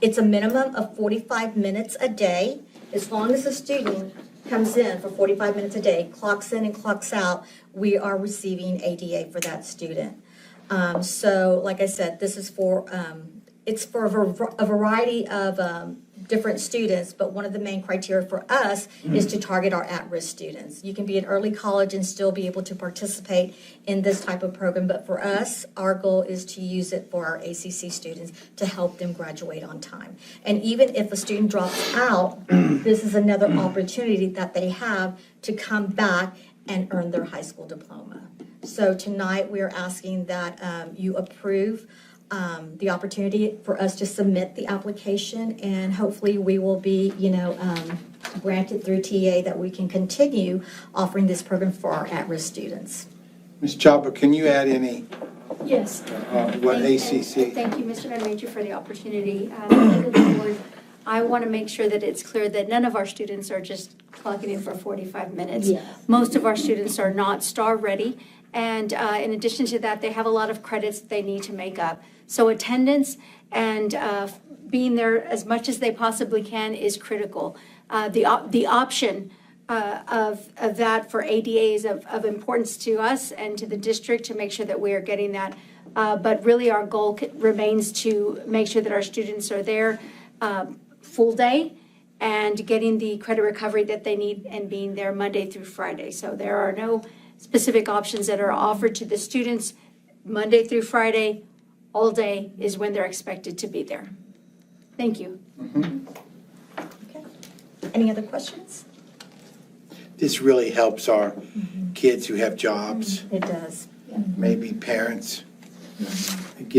It's a minimum of 45 minutes a day. As long as the student comes in for 45 minutes a day, clocks in and clocks out, we are receiving ADA for that student. So, like I said, this is for, it's for a variety of different students, but one of the main criteria for us is to target our at-risk students. You can be in early college and still be able to participate in this type of program, but for us, our goal is to use it for our ACC students to help them graduate on time. And even if a student drops out, this is another opportunity that they have to come back and earn their high school diploma. So tonight, we are asking that you approve the opportunity for us to submit the application, and hopefully we will be, granted through TA that we can continue offering this program for our at-risk students. Ms. Chopper, can you add any? Yes. What ACC? Thank you, Mr. Van Major, for the opportunity. To the board, I want to make sure that it's clear that none of our students are just clocking in for 45 minutes. Yes. Most of our students are not STAR ready. And in addition to that, they have a lot of credits that they need to make up. So attendance and being there as much as they possibly can is critical. The option of that for ADA is of importance to us and to the district to make sure that we are getting that. But really our goal remains to make sure that our students are there full day and getting the credit recovery that they need and being there Monday through Friday. So there are no specific options that are offered to the students. Monday through Friday, all day is when they're expected to be there. Thank you. Okay. Any other questions? This really helps our kids who have jobs. It does. maybe parents. It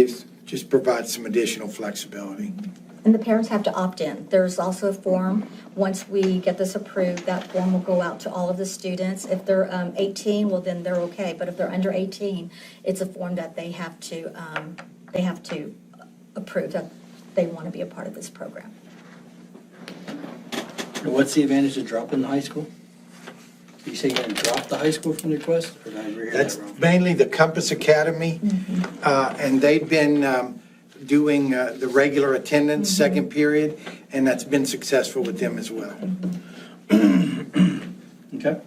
just provides some additional flexibility. And the parents have to opt in. There's also a form, once we get this approved, that form will go out to all of the students. If they're 18, well, then they're okay, but if they're under 18, it's a form that they have to approve that they want to be a part of this program. What's the advantage of dropping the high school? You say you're gonna drop the high school from the request, or did I hear That's that wrong? mainly the Compass Academy, and they've been doing the regular attendance, second period, and that's been successful with them as well. Okay.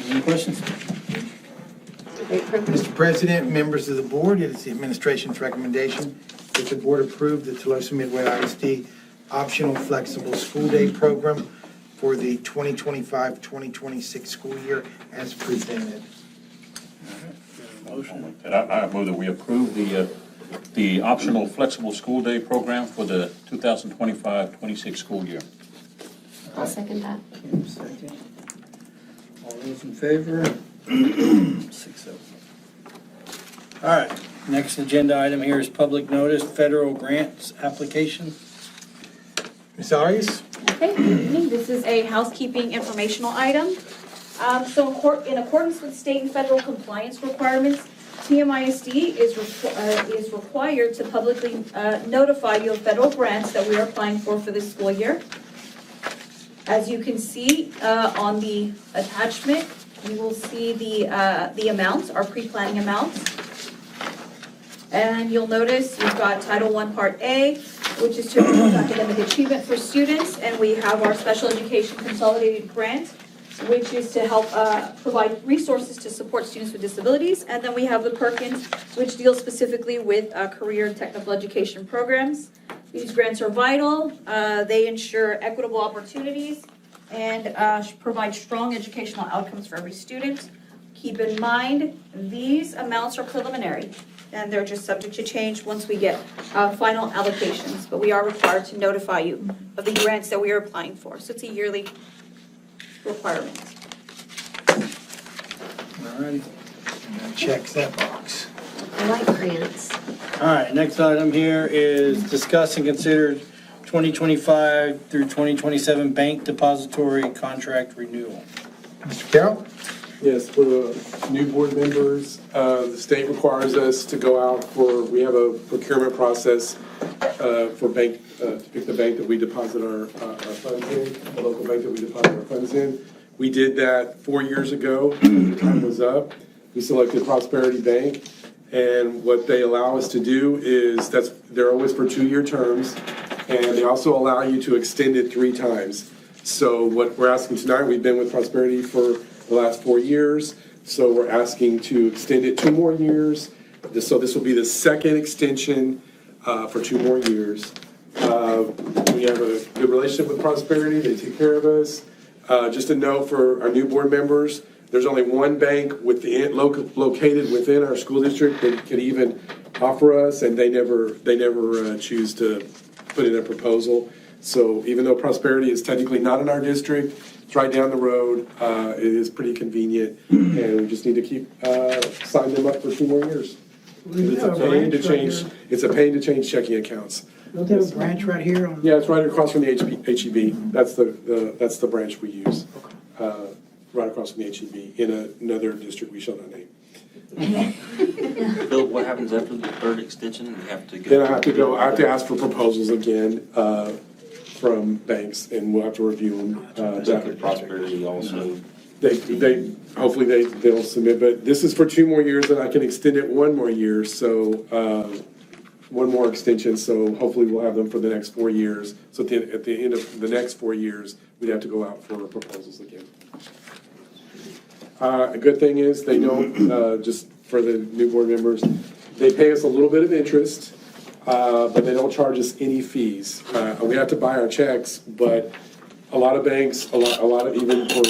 Any questions? Mr. President, members of the board, it is the administration's recommendation that the board approve the Tolosa Midway ISD optional flexible school day program for the 2025-2026 school year as presented. Motion. I move that we approve the optional flexible school day program for the 2025-26 school year. I'll second that. Kim, second. All those in favor? 6-0. All right, next agenda item here is public notice, federal grants application. Ms. Arias? Okay, good evening. This is a housekeeping informational item. So in accordance with state and federal compliance requirements, TMISD is required to publicly notify you of federal grants that we are applying for this school year. As you can see on the attachment, you will see the amounts, our pre-planning amounts. And you'll notice you've got Title I Part A, which is to improve academic achievement for students, and we have our Special Education Consolidated Grant, which is to help provide resources to support students with disabilities. And then we have the Perkins, which deals specifically with career and technical education programs. These grants are vital. They ensure equitable opportunities and provide strong educational outcomes for every student. Keep in mind, these amounts are preliminary, and they're just subject to change once we get final allocations. But we are required to notify you of the grants that we are applying for. So it's a yearly requirement. All righty. That checks that box. I like grants. All right, next item here is discuss and consider 2025 through 2027 bank depository contract renewal. Mr. Carroll? Yes, for the new board members, the state requires us to go out we have a procurement process for bank, to pick the bank that we deposit our funds in, the local bank that we deposit our funds in. We did that 4 years ago. The time was up. We selected Prosperity Bank. And what they allow us to do is, they're always for 2-year terms, and they also allow you to extend it 3 times. So what we're asking tonight, we've been with Prosperity for the last 4 years, so we're asking to extend it 2 more years. So this will be the second extension for 2 more years. We have a good relationship with Prosperity, they take care of us. Just a note for our new board members, there's only one bank located within our school district that could even offer us, and they never choose to put in a proposal. So even though Prosperity is technically not in our district, it's right down the road, it is pretty convenient, and we just need to keep signing them up for 2 more years. It's a pain to change. It's a pain to change checking accounts. Don't they have a branch right here on? Yeah, it's right across from the HEB. That's the branch we use. Right across from the HEB in another district we shall not name. Bill, what happens after the 3rd extension? You have to go. Then I have to ask for proposals again from banks, and we'll have to review them. Prosperity also. They hopefully they'll submit, but this is for 2 more years, and I can extend it 1 more year. So 1 more extension. So hopefully we'll have them for the next 4 years. So at the end of the next 4 years, we'd have to go out for proposals again. A good thing is they don't, just for the new board members, they pay us a little bit of interest, but they don't charge us any fees. We have to buy our checks, but a lot of banks, a lot of even for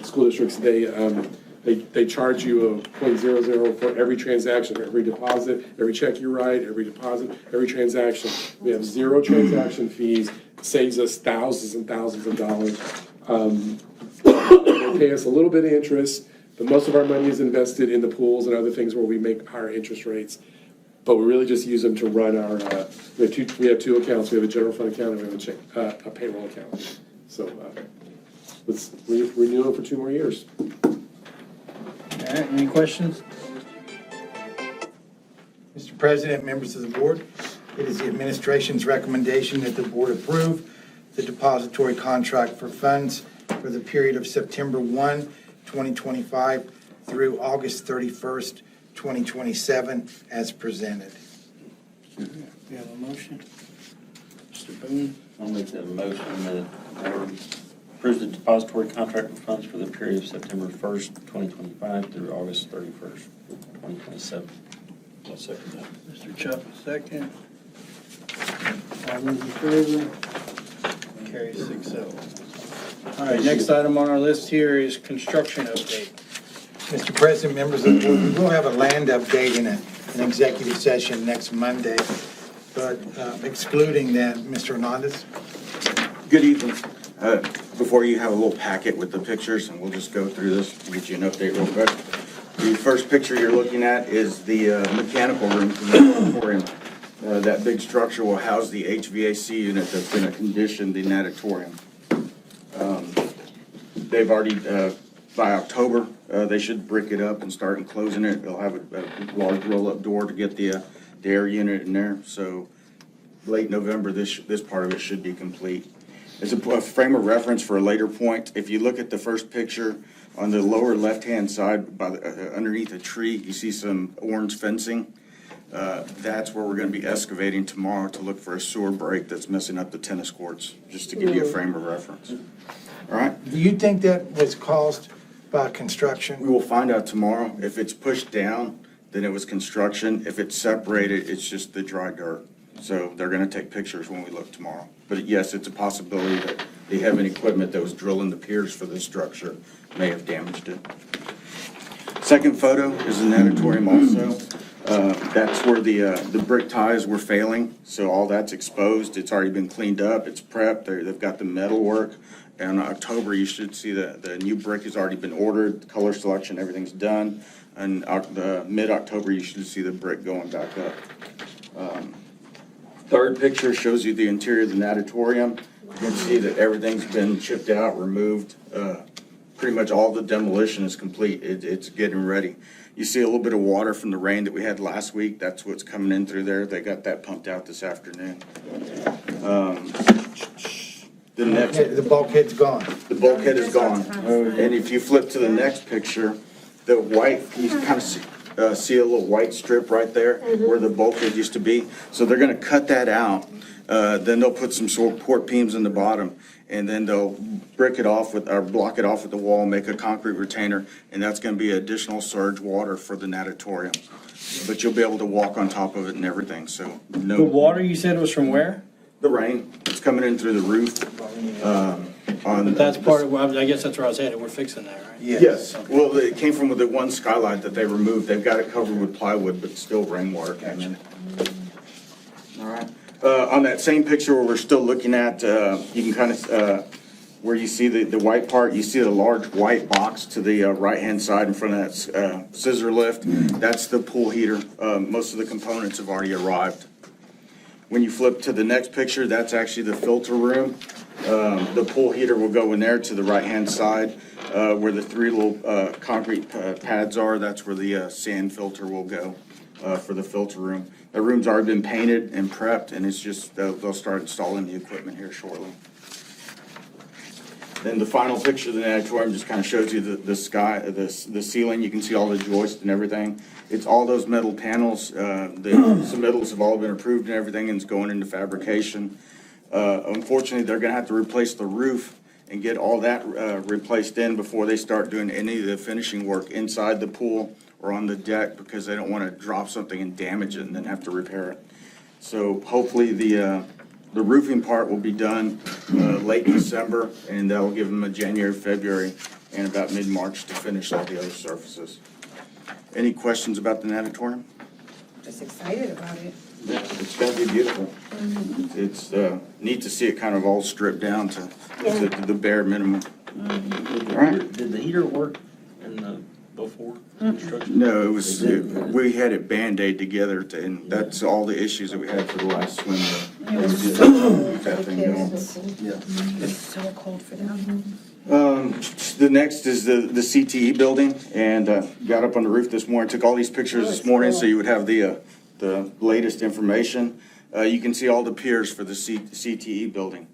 school districts, they charge you a 0.00 for every transaction, every deposit, every check you write, every deposit, every transaction. We have 0 transaction fees. It saves us thousands and thousands of dollars. They pay us a little bit of interest, But most of our money is invested in the pools and other things where we make higher interest rates. But we really just use them to run our, we have two accounts. We have a general fund account and we have a payroll account. So let's renew them for 2 more years. All right, any questions? Mr. President, members of the board, it is the administration's recommendation that the board approve the depository contract for funds for the period of September 1, 2025 through August 31st, 2027 as presented. We have a motion. Mr. Boone? I'll make that motion that the board approves the depository contract for funds for the period of September 1st, 2025 through August 31st, 2027. I'll second that. Mr. Chubb, second. All those in favor? Carries 6-0. All right, next item on our list here is construction update. Mr. President, members of the board, we will have a land update in an executive session next Monday, but excluding that, Mr. Hernandez. Good evening. Before you have a little packet with the pictures, and we'll just go through this, get you an update real quick. The first picture you're looking at is the mechanical room from the natatorium. That big structure will house the HVAC unit that's going to condition the natatorium. They've already, by October, they should brick it up and start enclosing it. They'll have a large roll-up door to get the air unit in there. So late November, this part of it should be complete. As a frame of reference for a later point, if you look at the first picture on the lower left-hand side, by underneath a tree, you see some orange fencing. That's where we're going to be excavating tomorrow to look for a sewer break that's messing up the tennis courts, just to give you a frame of reference. All right? Do you think that was caused by construction? We will find out tomorrow. If it's pushed down, then it was construction. If it's separated, it's just the dry dirt. So they're going to take pictures when we look tomorrow. But yes, it's a possibility that the heavy equipment that was drilling the piers for this structure may have damaged it. Second photo is the natatorium also. That's where the brick ties were failing, so all that's exposed. It's already been cleaned up, it's prepped, they've got the metal work. And in October, you should see the new brick has already been ordered, the color selection, everything's done. And mid-October, you should see the brick going back up. Third picture shows you the interior of the natatorium. You can see that everything's been chipped out, removed. Pretty much all the demolition is complete. It's getting ready. You see a little bit of water from the rain that we had last week. That's what's coming in through there. They got that pumped out this afternoon. The bulkhead's gone. The bulkhead is gone. And if you flip to the next picture, the white, you kind of see a little white strip right there where the bulkhead used to be. So they're going to cut that out. Then they'll put some support beams in the bottom, and then they'll brick it off with, or block it off with the wall, make a concrete retainer, and that's going to be additional surge water for the natatorium. But you'll be able to walk on top of it and everything. So no. The water you said was from where? The rain. It's coming in through the roof. But that's part of, I guess that's where I was headed. We're fixing that, right? Yes. Well, it came from the one skylight that they removed. They've got it covered with plywood, but still rainwater came in. All right. On that same picture where we're still looking at, you can kind of, where you see the white part, you see the large white box to the right-hand side in front of that scissor lift. That's the pool heater. Most of the components have already arrived. When you flip to the next picture, that's actually the filter room. The pool heater will go in there to the right-hand side where the three little concrete pads are. That's where the sand filter will go for the filter room. The room's already been painted and prepped, and it's just, they'll start installing the equipment here shortly. Then the final picture of the natatorium just kind of shows you the ceiling. You can see all the joists and everything. It's all those metal panels. The submittals have all been approved and everything, and it's going into fabrication. Unfortunately, they're going to have to replace the roof and get all that replaced in before they start doing any of the finishing work inside the pool or on the deck, because they don't want to drop something and damage it and then have to repair it. So hopefully the roofing part will be done late December, and that will give them a January, February, and about mid-March to finish all the other surfaces. Any questions about the natatorium? Just excited about it. Yeah, it's going to be beautiful. It's neat to see it kind of all stripped down to the bare minimum. Did the heater work in the before construction? No, it was, we had it Band-Aid together, and that's all the issues that we had for the last swim. It was so cold for the kids. It was so cold for them. The next is the CTE building, and got up on the roof this morning, took all these pictures this morning so you would have the latest information. You can see all the piers for the CTE building.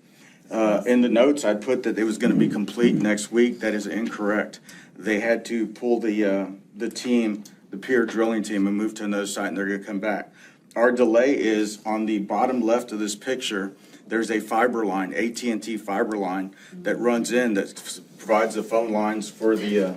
In the notes, I put that it was gonna be complete next week. That is incorrect. They had to pull the team, the pier drilling team, and move to another site, and they're gonna come back. Our delay is on the bottom left of this picture. There's a fiber line, AT&T fiber line, that runs in, that provides the phone lines for the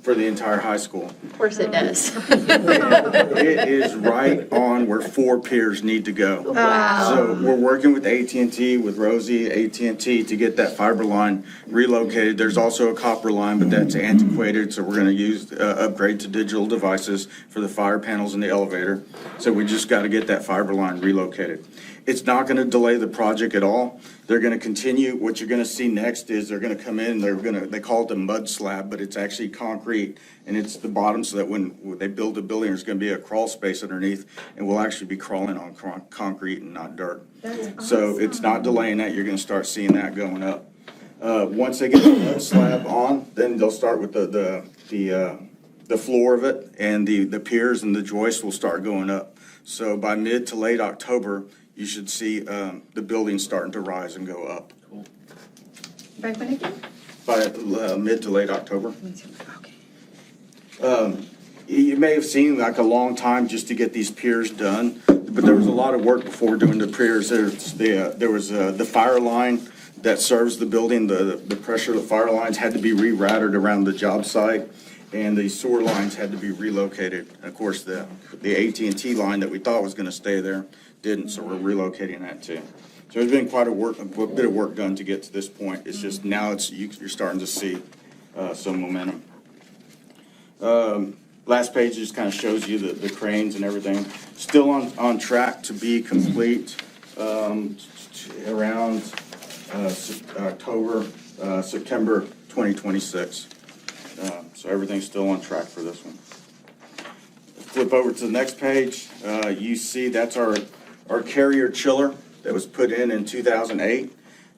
entire high school. Of course it does. It is right on where 4 piers need to go. Wow. So we're working with AT&T, with Rosie, AT&T, to get that fiber line relocated. There's also a copper line, but that's antiquated, so we're gonna use, upgrade to digital devices for the fire panels in the elevator. So we just gotta get that fiber line relocated. It's not gonna delay the project at all. They're gonna continue. What you're gonna see next is they're gonna come in, they call it the mud slab, but it's actually concrete, and it's the bottom, so that when they build the building, there's gonna be a crawl space underneath, and we'll actually be crawling on concrete and not dirt. So it's not delaying that. You're gonna start seeing that going up. Once they get the mud slab on, then they'll start with the floor of it, and the piers and the joists will start going up. So by mid to late October, you should see the building starting to rise and go up. By when again? By mid to late October. You may have seen like a long time just to get these piers done, but there was a lot of work before doing the piers. There was the fire line that serves the building. The pressure of the fire lines had to be rerouted around the job site, and the sewer lines had to be relocated. And of course, the AT&T line that we thought was going to stay there didn't, so we're relocating that too. So there's been quite a bit of work done to get to this point. It's just now you're starting to see some momentum. Last page just kind of shows you the cranes and everything. Still on track to be complete around September 2026. So everything's still on track for this one. Flip over to the next page. You see that's our carrier chiller that was put in 2008.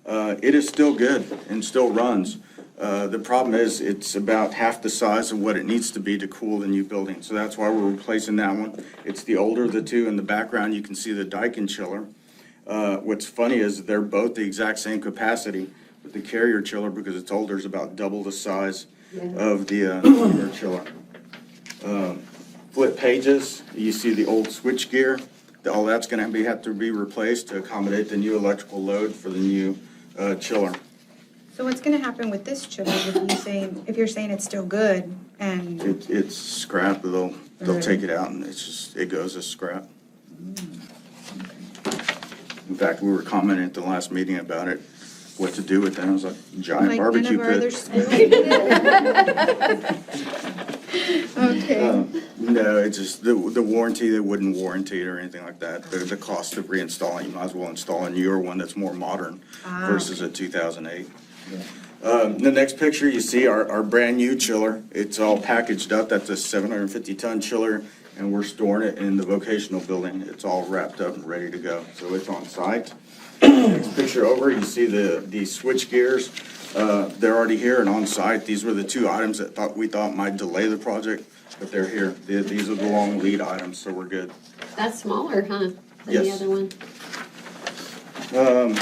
It is still good and still runs. The problem is it's about half the size of what it needs to be to cool the new building. So that's why we're replacing that one. It's the older of the two. In the background, you can see the Daikin chiller. What's funny is they're both the exact same capacity, but the carrier chiller, because it's older, is about double the size of the carrier chiller. Flip pages, you see the old switch gear. All that's going to have to be replaced to accommodate the new electrical load for the new chiller. So what's gonna happen with this chiller if you're saying it's still good and? It's scrap. They'll take it out, and it goes as scrap. In fact, we were commenting at the last meeting about it, what to do with it. I was like, giant barbecue pit. Okay. No, it's just the warranty. They wouldn't warranty it or anything like that. The cost of reinstalling, you might as well install a newer one that's more modern versus a 2008. The next picture you see our brand new chiller. It's all packaged up. That's a 750-ton chiller, and we're storing it in the vocational building. It's all wrapped up and ready to go. So it's on site. Next picture over, you see the switch gears. They're already here and on site. These were the two items that we thought might delay the project, but they're here. These are the long lead items, so we're good. That's smaller, huh, than Yes. the other one?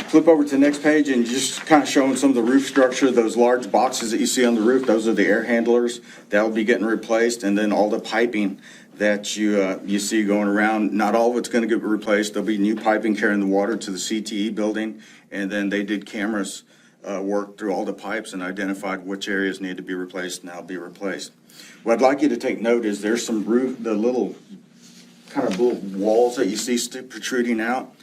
Flip over to the next page and just kind of showing some of the roof structure. Those large boxes that you see on the roof, those are the air handlers. That'll be getting replaced, and then all the piping that you see going around, not all of it's going to get replaced. There'll be new piping carrying the water to the CTE building, and then they did cameras work through all the pipes and identified which areas need to be replaced, and that'll be replaced. What I'd like you to take note is there's some roof, the little kind of little walls that you see protruding out.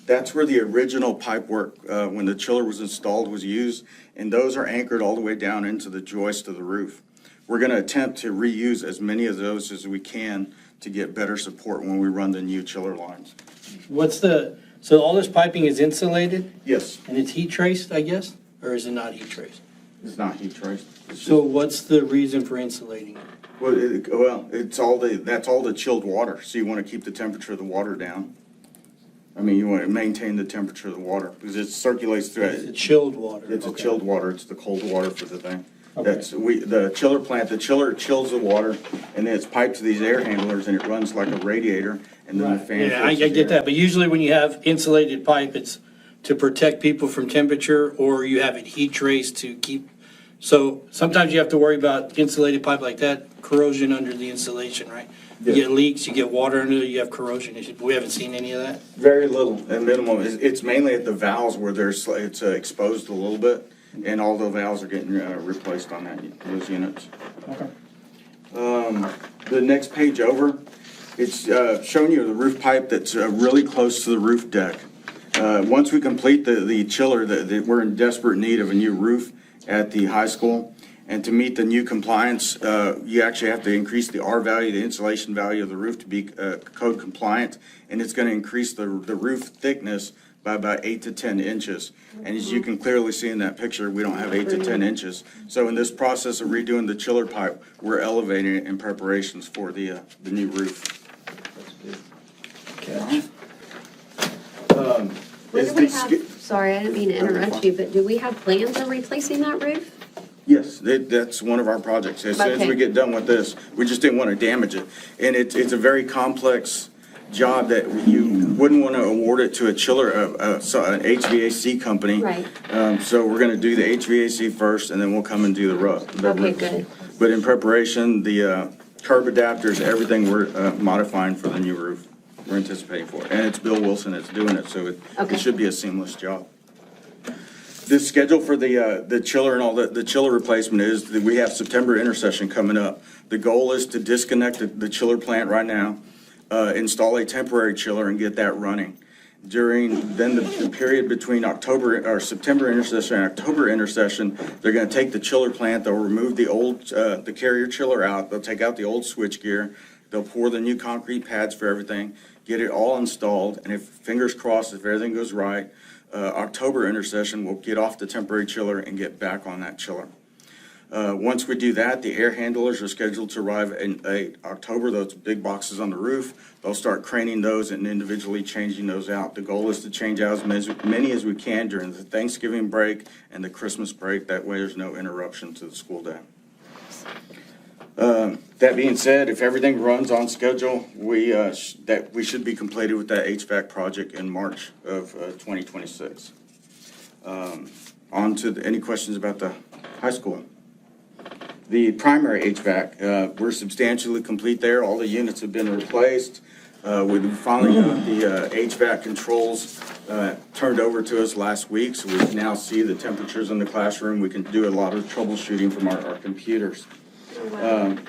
That's where the original pipe work, when the chiller was installed, was used, and those are anchored all the way down into the joist of the roof. We're going to attempt to reuse as many of those as we can to get better support when we run the new chiller lines. So all this piping is insulated? Yes. And it's heat traced, I guess? Or is it not heat traced? It's not heat traced. So what's the reason for insulating? Well, that's all the chilled water, so you want to keep the temperature of the water down. I mean, you want to maintain the temperature of the water, because it circulates through it. It's chilled water. It's a chilled water, it's the cold water for the thing. Okay. The chiller plant, the chiller chills the water, and then it's piped to these air handlers, and it runs like a radiator, and then the fan. Yeah, I get that, but usually when you have insulated pipe, it's to protect people from temperature, or you have it heat traced to keep, so sometimes you have to worry about insulated pipe like that, corrosion under the insulation, right? You get leaks, you get water under it, you have corrosion issues. We haven't seen any of that? Very little and minimal. It's mainly at the valves where it's exposed a little bit, and all the valves are getting replaced on those units. Okay. The next page over, it's showing you the roof pipe that's really close to the roof deck. Once we complete the chiller, we're in desperate need of a new roof at the high school. And to meet the new compliance, you actually have to increase the R value, the insulation value of the roof to be code compliant. And it's going to increase the roof thickness by about 8 to 10 inches. And as you can clearly see in that picture, we don't have 8 to 10 inches. So in this process of redoing the chiller pipe, we're elevating it in preparations for the new roof. Okay. Sorry, I didn't mean to interrupt you, but do we have plans on replacing that roof? Yes, that's one of our projects. As soon as we get done with this, we just didn't want to damage it. And it's a very complex job that you wouldn't want to award it to a chiller, an HVAC company. Right. So we're going to do the HVAC first, and then we'll come and do the roof. Okay, good. But in preparation, the curb adapters, everything we're modifying for the new roof. We're anticipating for it. And it's Bill Wilson that's doing it, so it should be a seamless job. The schedule for the chiller and all the chiller replacement is that we have September intercession coming up. The goal is to disconnect the chiller plant right now, install a temporary chiller and get that running. During then the period between September intercession and October intercession, they're going to take the chiller plant, they'll remove the old the carrier chiller out, they'll take out the old switch gear, they'll pour the new concrete pads for everything, get it all installed, and if fingers crossed, if everything goes right, October intercession, we'll get off the temporary chiller and get back on that chiller. Once we do that, the air handlers are scheduled to arrive in October, those big boxes on the roof. They'll start craning those and individually changing those out. The goal is to change out as many as we can during the Thanksgiving break and the Christmas break. That way there's no interruption to the school day. That being said, if everything runs on schedule, we should be completed with that HVAC project in March of 2026. On to any questions about the high school. The primary HVAC, we're substantially complete there. All the units have been replaced. We finally got the HVAC controls turned over to us last week, so we can now see the temperatures in the classroom. We can do a lot of troubleshooting from our computers.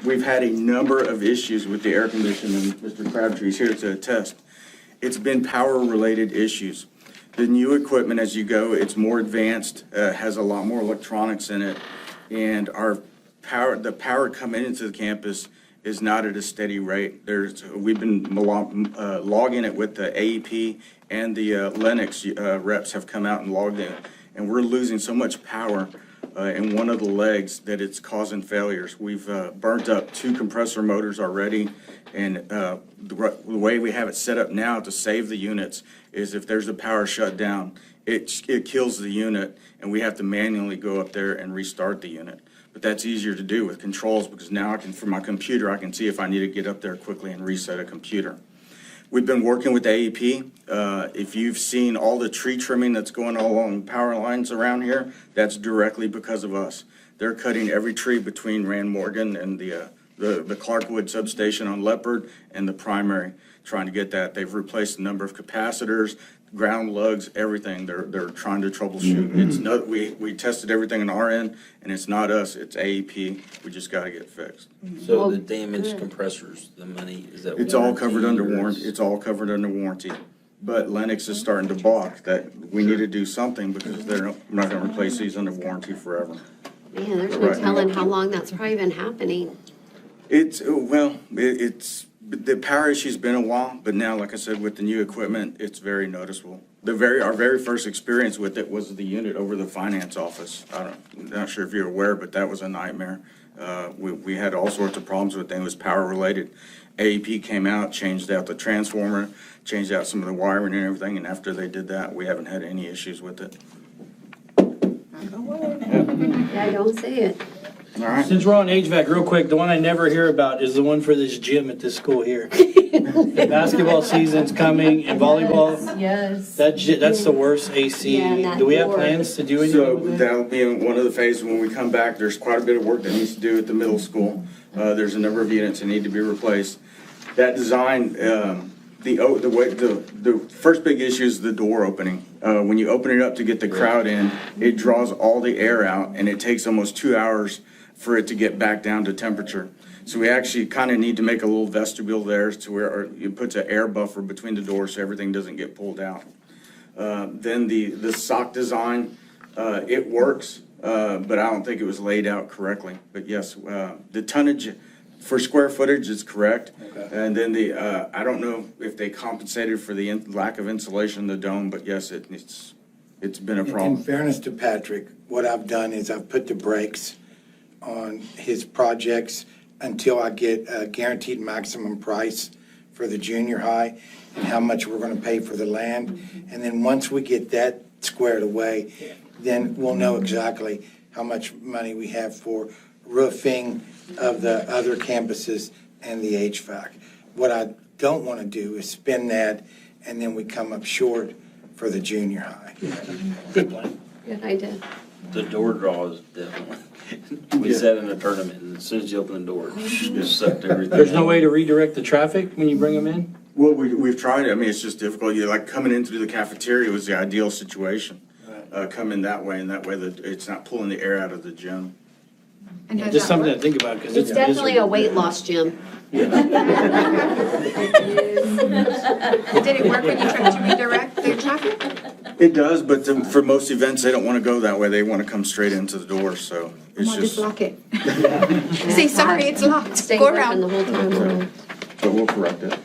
We've had a number of issues with the air conditioning, and Mr. Crabtree's here to attest. It's been power-related issues. The new equipment, as you go, it's more advanced, has a lot more electronics in it, and the power coming into the campus is not at a steady rate. We've been logging it with the AEP, and the Lennox reps have come out and logged it, and we're losing so much power in one of the legs that it's causing failures. We've burnt up 2 compressor motors already, and the way we have it set up now to save the units is if there's a power shutdown, it kills the unit, and we have to manually go up there and restart the unit. But that's easier to do with controls, because now from my computer, I can see if I need to get up there quickly and reset a computer. We've been working with AEP. If you've seen all the tree trimming that's going all along power lines around here, that's directly because of us. They're cutting every tree between Rand Morgan and the Clarkwood substation on Leopard and the primary, trying to get that. They've replaced a number of capacitors, ground lugs, everything. They're trying to troubleshoot. It's not, we tested everything on our end, and it's not us, it's AEP. We just got to get fixed. So the damaged compressors, the money, is that? It's all covered under warranty. It's all covered under warranty. But Lennox is starting to balk that we need to do something, because they're not going to replace these under warranty forever. Man, there's no telling how long that's probably been happening. It's The power issue's been a while, but now, like I said, with the new equipment, it's very noticeable. Our very first experience with it was the unit over the finance office. I'm not sure if you're aware, but that was a nightmare. We had all sorts of problems with it. It was power related. AEP came out, changed out the transformer, changed out some of the wiring and everything, and after they did that, we haven't had any issues with it. Yeah, I don't see it. All right. Since we're on HVAC, real quick, the one I never hear about is the one for this gym at this school here. The basketball season's coming and volleyball. Yes. That's the worst AC. Yeah, and that Do we have door. plans to do anything So with that? that'll be in one of the phases when we come back. There's quite a bit of work that needs to do at the middle school. There's a number of units that need to be replaced. That design, the first big issue is the door opening. When you open it up to get the crowd in, it draws all the air out, and it takes almost 2 hours for it to get back down to temperature. So we actually kind of need to make a little vestibule there to where it puts an air buffer between the doors so everything doesn't get pulled out. Then the sock design, it works, but I don't think it was laid out correctly. But yes, the tonnage for square footage is correct. Okay. And then I don't know if they compensated for the lack of insulation in the dome, but yes, it's been a problem. In fairness to Patrick, what I've done is I've put the brakes on his projects until I get a guaranteed maximum price for the junior high and how much we're going to pay for the land. And then once we get that squared away, then we'll know exactly how much money we have for roofing of the other campuses and the HVAC. What I don't want to do is spend that and then we come up short for the junior high. Good plan. Good idea. The door draw is definitely, we sat in a tournament and as soon as you open the door, it just sucked everything. There's no way to redirect the traffic when you bring them in? Well, we've tried it. I mean, it's just difficult. Like coming in through the cafeteria was the ideal situation. Come in that way, and that way that it's not pulling the air out of the gym. And has Just that something to worked? think about because It's definitely a weight loss gym. Did it work when you tried to redirect the traffic? It does, but for most events, they don't want to go that way. They want to come straight into the door, so it's Come on, just just, lock it. Say, sorry, it's locked. Stay Go open around. the whole time. but we'll correct it.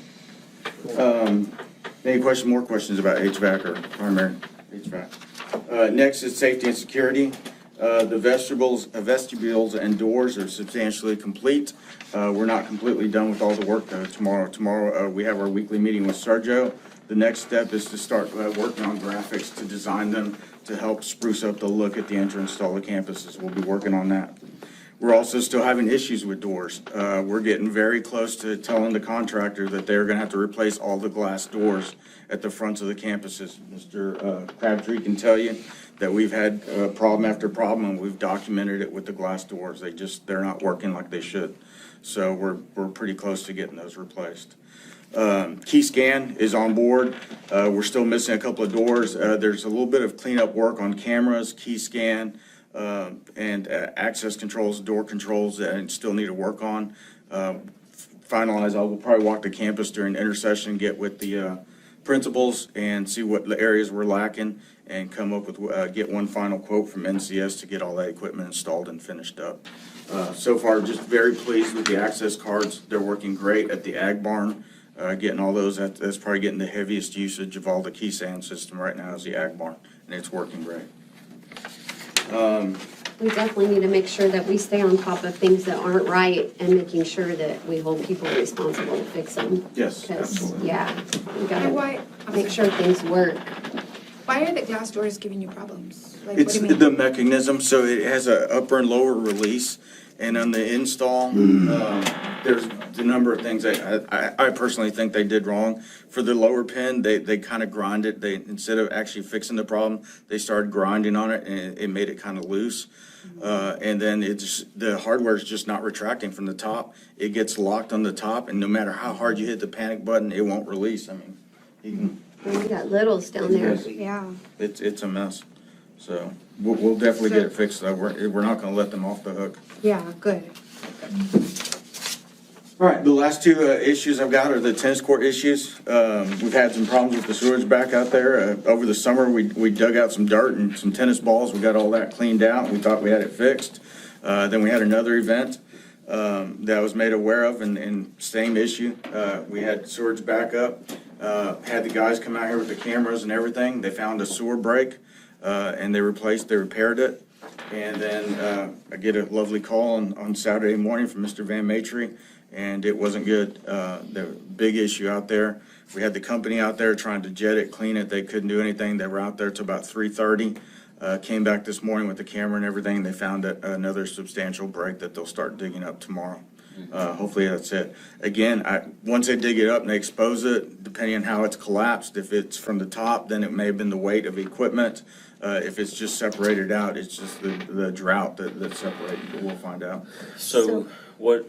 Any more questions about HVAC or primary HVAC? Next is safety and security. The vestibules and doors are substantially complete. We're not completely done with all the work tomorrow. Tomorrow, we have our weekly meeting with Sergio. The next step is to start working on graphics to design them to help spruce up the look at the entrance to all the campuses. We'll be working on that. We're also still having issues with doors. We're getting very close to telling the contractor that they're gonna have to replace all the glass doors at the fronts of the campuses. Mr. Crabtree can tell you that we've had problem after problem, and we've documented it with the glass doors. They're not working like they should. So we're pretty close to getting those replaced. Key Scan is on board. We're still missing a couple of doors. There's a little bit of cleanup work on cameras, Key Scan, and access controls, door controls that I still need to work on. Finalize, I will probably walk the campus during intercession, get with the principals and see what the areas we're lacking and come up with, get one final quote from NCS to get all that equipment installed and finished up. So far, just very pleased with the access cards. They're working great at the Ag Barn. Getting all those, that's probably getting the heaviest usage of all the Key Scan system right now is the Ag Barn, and it's working great. We definitely need to make sure that we stay on top of things that aren't right and making sure that we hold people responsible to fix them. Yes, 'Cause, absolutely. yeah, we And gotta why, make sure things work. why are the glass doors giving you problems? Like, what It's do you mean? the mechanism, so it has a upper and lower release, and on the install, there's a number of things I personally think they did wrong. For the lower pin, they kind of grinded, instead of actually fixing the problem, they started grinding on it, and it made it kind of loose. And then the hardware is just not retracting from the top. It gets locked on the top, and no matter how hard you hit the panic button, it won't release. I mean, you can. We got littles down there. Yeah. It's a mess. So we'll definitely get it fixed. We're not gonna let them off the hook. Yeah, good. All right, the last two issues I've got are the tennis court issues. We've had some problems with the sewage back out there. Over the summer, we dug out some dirt and some tennis balls. We got all that cleaned out. We thought we had it fixed. Then we had another event. that I was made aware of, and same issue. We had sewage backup, had the guys come out here with the cameras and everything. They found a sewer break, and they repaired it. And then I get a lovely call on Saturday morning from Mr. Van Matry, and it wasn't good. There was a big issue out there. We had the company out there trying to jet it, clean it. They couldn't do anything. They were out there till about 3:30. Came back this morning with the camera and everything. They found another substantial break that they'll start digging up tomorrow. Hopefully that's it. Again, once they dig it up and they expose it, depending on how it's collapsed, if it's from the top, then it may have been the weight of equipment. If it's just separated out, it's just the drought that's separated, but we'll find out. So what,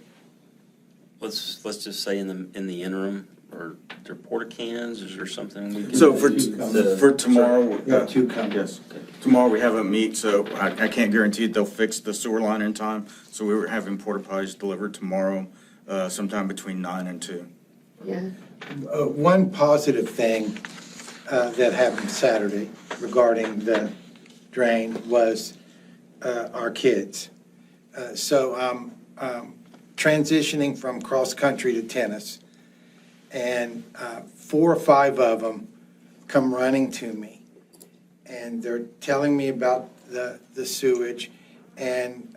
let's just say in the interim, are there porta cans, is there something we can? So for tomorrow, two coming. Yes, tomorrow we have a meet, so I can't guarantee they'll fix the sewer line in time. So we were having porta potties delivered tomorrow, sometime between 9 and 2. Yeah. One positive thing that happened Saturday regarding the drain was our kids. So I'm transitioning from cross-country to tennis, and 4 or 5 of them come running to me, and they're telling me about the sewage, and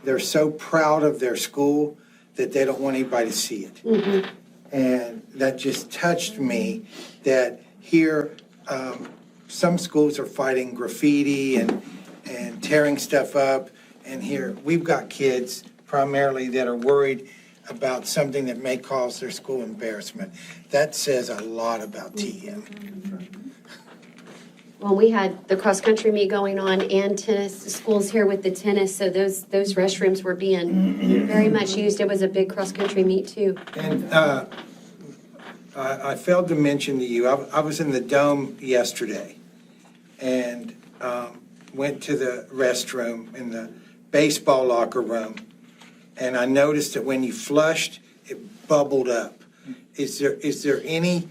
they're so proud of their school that they don't want anybody to see it. Mm-hmm. And that just touched me, that here some schools are fighting graffiti and tearing stuff up, and here we've got kids primarily that are worried about something that may cause their school embarrassment. That says a lot about TM. Well, we had the cross-country meet going on and tennis, schools here with the tennis, so those restrooms were being very much used. It was a big cross-country meet too. And I failed to mention to you, I was in the Dome yesterday and went to the restroom in the baseball locker room, and I noticed that when you flushed, it bubbled up. Is there any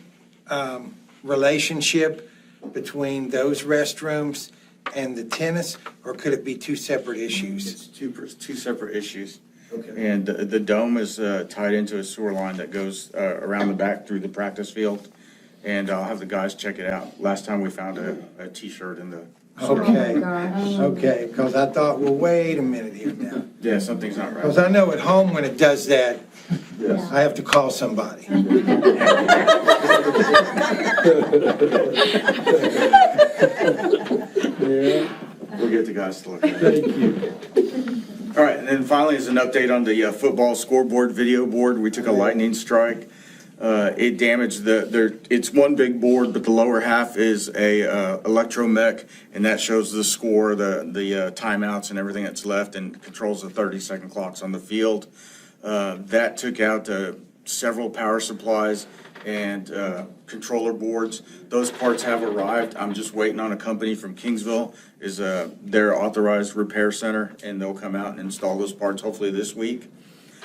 relationship between those restrooms and the tennis, or could it be 2 separate issues? It's two separate issues. Okay. And the dome is tied into a sewer line that goes around the back through the practice field. And I'll have the guys check it out. Last time we found a T-shirt in the sewer line. Okay, because I thought, well, wait a minute here now. Yeah, something's not right. Because I know at home when it does that, Yes. I have to call somebody. We'll get the guys to look at it. Thank you. All right, and then finally is an update on the football scoreboard video board. We took a lightning strike. It damaged it's one big board, but the lower half is a electromech, and that shows the score, the timeouts and everything that's left, and controls the 30-second clocks on the field. That took out several power supplies and controller boards. Those parts have arrived. I'm just waiting on a company from Kingsville, is their authorized repair center, and they'll come out and install those parts hopefully this week.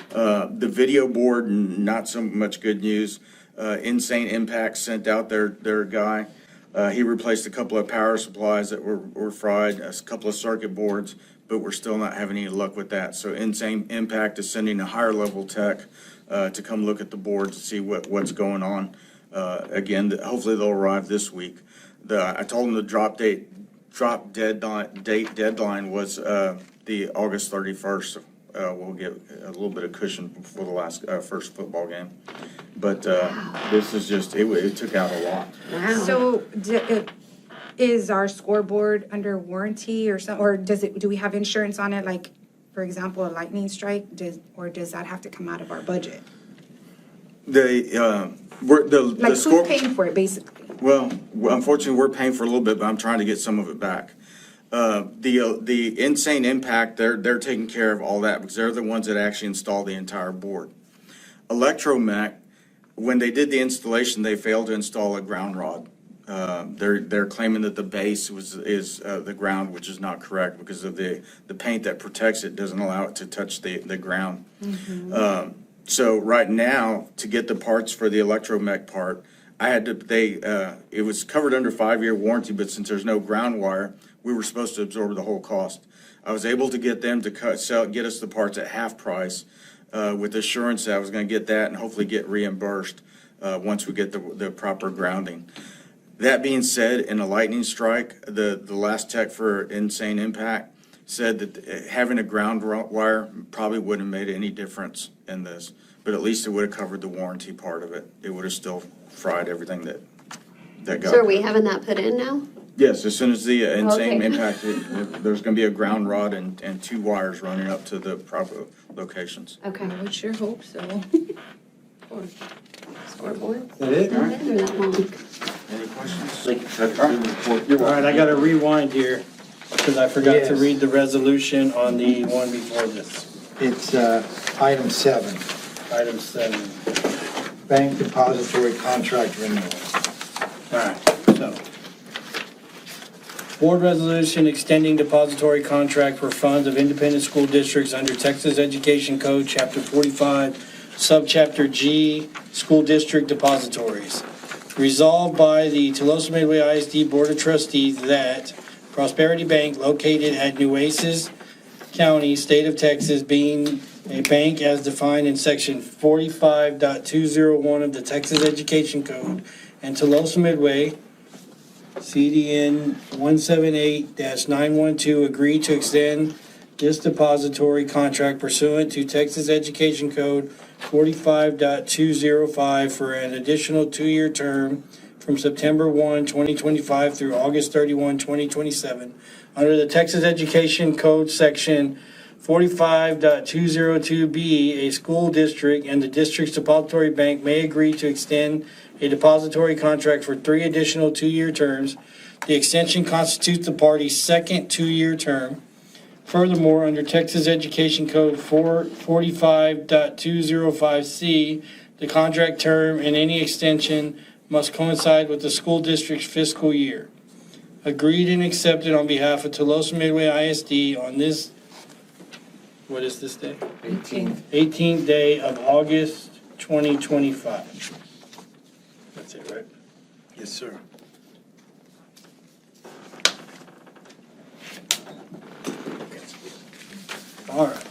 The video board, not so much good news. Insane Impact sent out their guy. He replaced a couple of power supplies that were fried, a couple of circuit boards, but we're still not having any luck with that. So Insane Impact is sending a higher level tech to come look at the board to see what's going on. Again, hopefully they'll arrive this week. I told them the drop deadline was the August 31st. We'll get a little bit of cushion before the first football game. But this is just, it took out a lot. Wow. So is our scoreboard under warranty or something, or do we have insurance on it? Like, for example, a lightning strike, or does that have to come out of our budget? Like, who's paying for it, basically? Well, unfortunately, we're paying for a little bit, but I'm trying to get some of it back. The Insane Impact, they're taking care of all that because they're the ones that actually install the entire board. Electromech, when they did the installation, they failed to install a ground rod. They're claiming that the base is the ground, which is not correct because of the paint that protects it doesn't allow it to touch the ground. Mm-hmm. So right now, to get the parts for the Electromech part, I had to. It was covered under 5-year warranty, but since there's no ground wire, we were supposed to absorb the whole cost. I was able to get them to get us the parts at half price. with assurance that I was gonna get that and hopefully get reimbursed once we get the proper grounding. That being said, in a lightning strike, the last tech for Insane Impact said that having a ground wire probably wouldn't have made any difference in this, but at least it would have covered the warranty part of it. It would have still fried everything that got. So are we having that put in now? Yes, as soon as the Insane Okay. Impact, there's gonna be a ground rod and 2 wires running up to the proper locations. Okay. I would sure hope so. Scoreboard? Is that it? They're that long. Any questions? All right, I got to rewind here because I forgot to Yes. read the resolution on the one before this. It's item 7, Item 7. bank depository contract renewal. All right, so. Board resolution extending depository contract for funds of independent school districts under Texas Education Code, Chapter 45, Subchapter G, School District Depositories. Resolved by the Tulosa Midway ISD Board of Trustees that Prosperity Bank located at Nueces County, State of Texas, being a bank as defined in Section 45.201 of the Texas Education Code, and Tulosa Midway, CDN 178-912, agreed to extend this depository contract pursuant to Texas Education Code 45.205 for an additional 2-year term from September 1, 2025 through August 31, 2027. Under the Texas Education Code Section 45.202B, a school district and the district's depository bank may agree to extend a depository contract for 3 additional 2-year terms. The extension constitutes the party's second 2-year term. Furthermore, under Texas Education Code 45.205C, the contract term and any extension must coincide with the school district's fiscal year. Agreed and accepted on behalf of Tulosa Midway ISD on this, what is this day? 18th day of August 2025. That's it, right? Yes, sir. All right.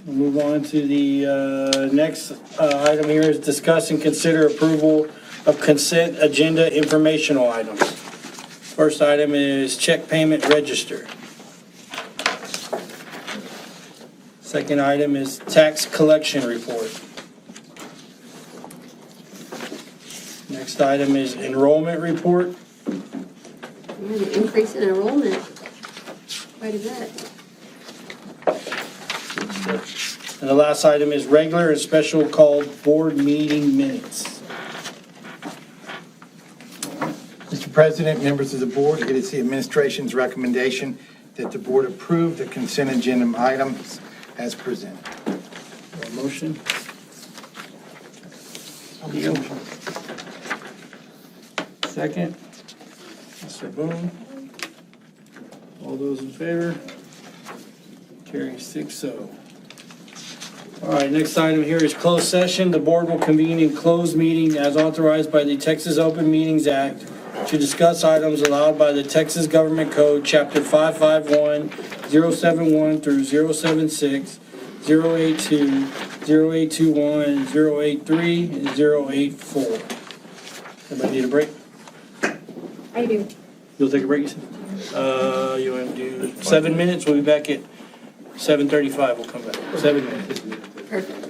We'll move on to the next item here is discuss and consider approval of consent agenda informational items. First item is check payment register. Second item is tax collection report. Next item is enrollment report. We're an increase in enrollment. Quite a bit. And the last item is regular and special called board meeting minutes. Mr. President, members of the board, it is the administration's recommendation that the board approve the consent agenda items as presented. A motion? Second? Mr. Boone? All those in favor? Carries 6-0. All right, next item here is closed session. The board will convene in closed meeting as authorized by the Texas Open Meetings Act to discuss items allowed by the Texas Government Code, Chapter 551, 071 through 076, 082, 0821, 083, and 084. Everybody need a break? I do. You'll take a break, you said? You want to do 7 minutes? We'll be back at 7:35. We'll come back. 7 minutes. Perfect.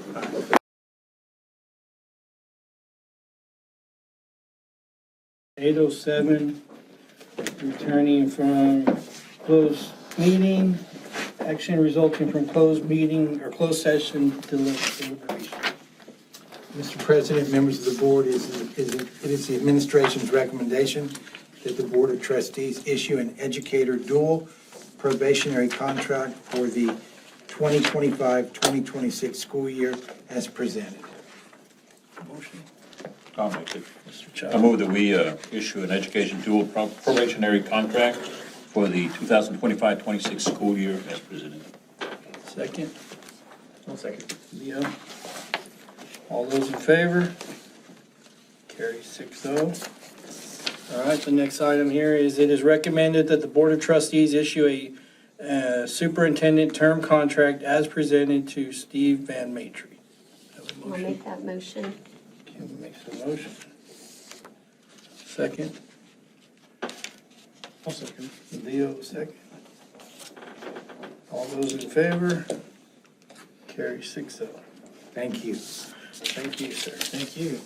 8:07, returning from closed meeting, action resulting from closed meeting or closed session deliberation. Mr. President, members of the board, it is the administration's recommendation that the Board of Trustees issue an educator dual probationary contract for the 2025-2026 school year as presented. Motion. I'll make it. Mr. I Childs. move that we issue an education dual probationary contract for the 2025-26 school year as presented. Second. I'll second. Leo. All those in favor? Carry 6-0. All right, the next item here is it is recommended that the Board of Trustees issue a superintendent term contract as presented to Steve Van Matry. Have a I'll motion. make that motion. Kim makes a motion. Second. I'll second. Leo, second. All those in favor? Carry 6-0. Thank you. Thank you, sir. Thank you.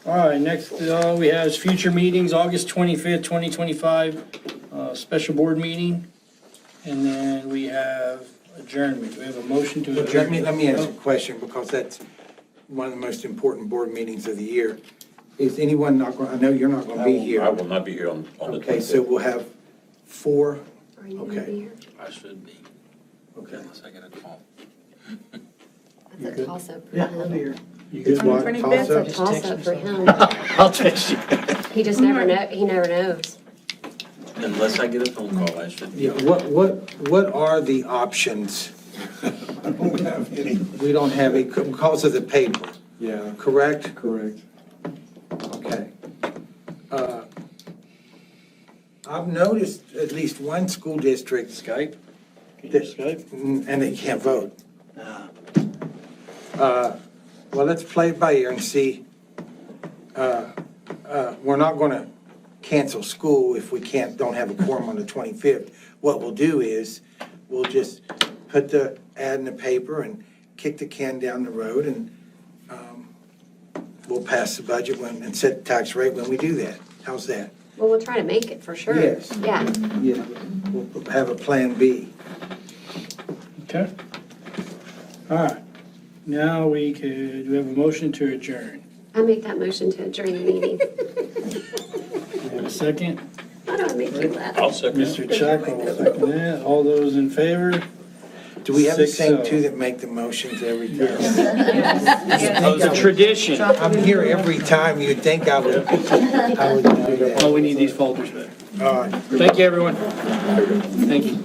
All right, next, we have is future meetings, August 25th, 2025, special board meeting. And then we have adjournment. Do we have a motion to Well, adjourn? let me ask a question, because that's one of the most important board meetings of the year. Is anyone not going, I know you're not going to be here. I will not be here on the 25th. Okay, so we'll have 4, Are you gonna Okay. be here? I should be, okay. unless I get a call. That's a toss-up for Yeah, I'll be him. here. You good? What, Mark? toss up? That's a toss-up for him. I'll text you. He just never he never knows. Unless I get a phone call, I should be. Yeah, what are the options? I don't have any. We don't have a, because of the paper, Yeah, correct? correct. Okay. I've noticed at least one school district. Skype? Can you that- Skype? And they can't vote. Nah. Well, let's play it by ear and see. We're not gonna cancel school if we don't have a quorum on the 25th. What we'll do is, we'll just put the ad in the paper and kick the can down the road, and we'll pass the budget and set the tax rate when we do that. How's that? Well, we'll try to make it for sure. Yes. Yeah. Yeah. We'll have a plan B. Okay. All right. Now do we have a motion to adjourn? I make that motion to adjourn the meeting. We have a second? Why do I make you laugh? I'll second it. Mr. Chuck will second that. All those in favor? Do we have the 6-0. same two that make the motions every time? It's a tradition. I'm here every time. You'd think I would do that. Oh, we need these folders back. All right. Thank you, everyone. Thank you.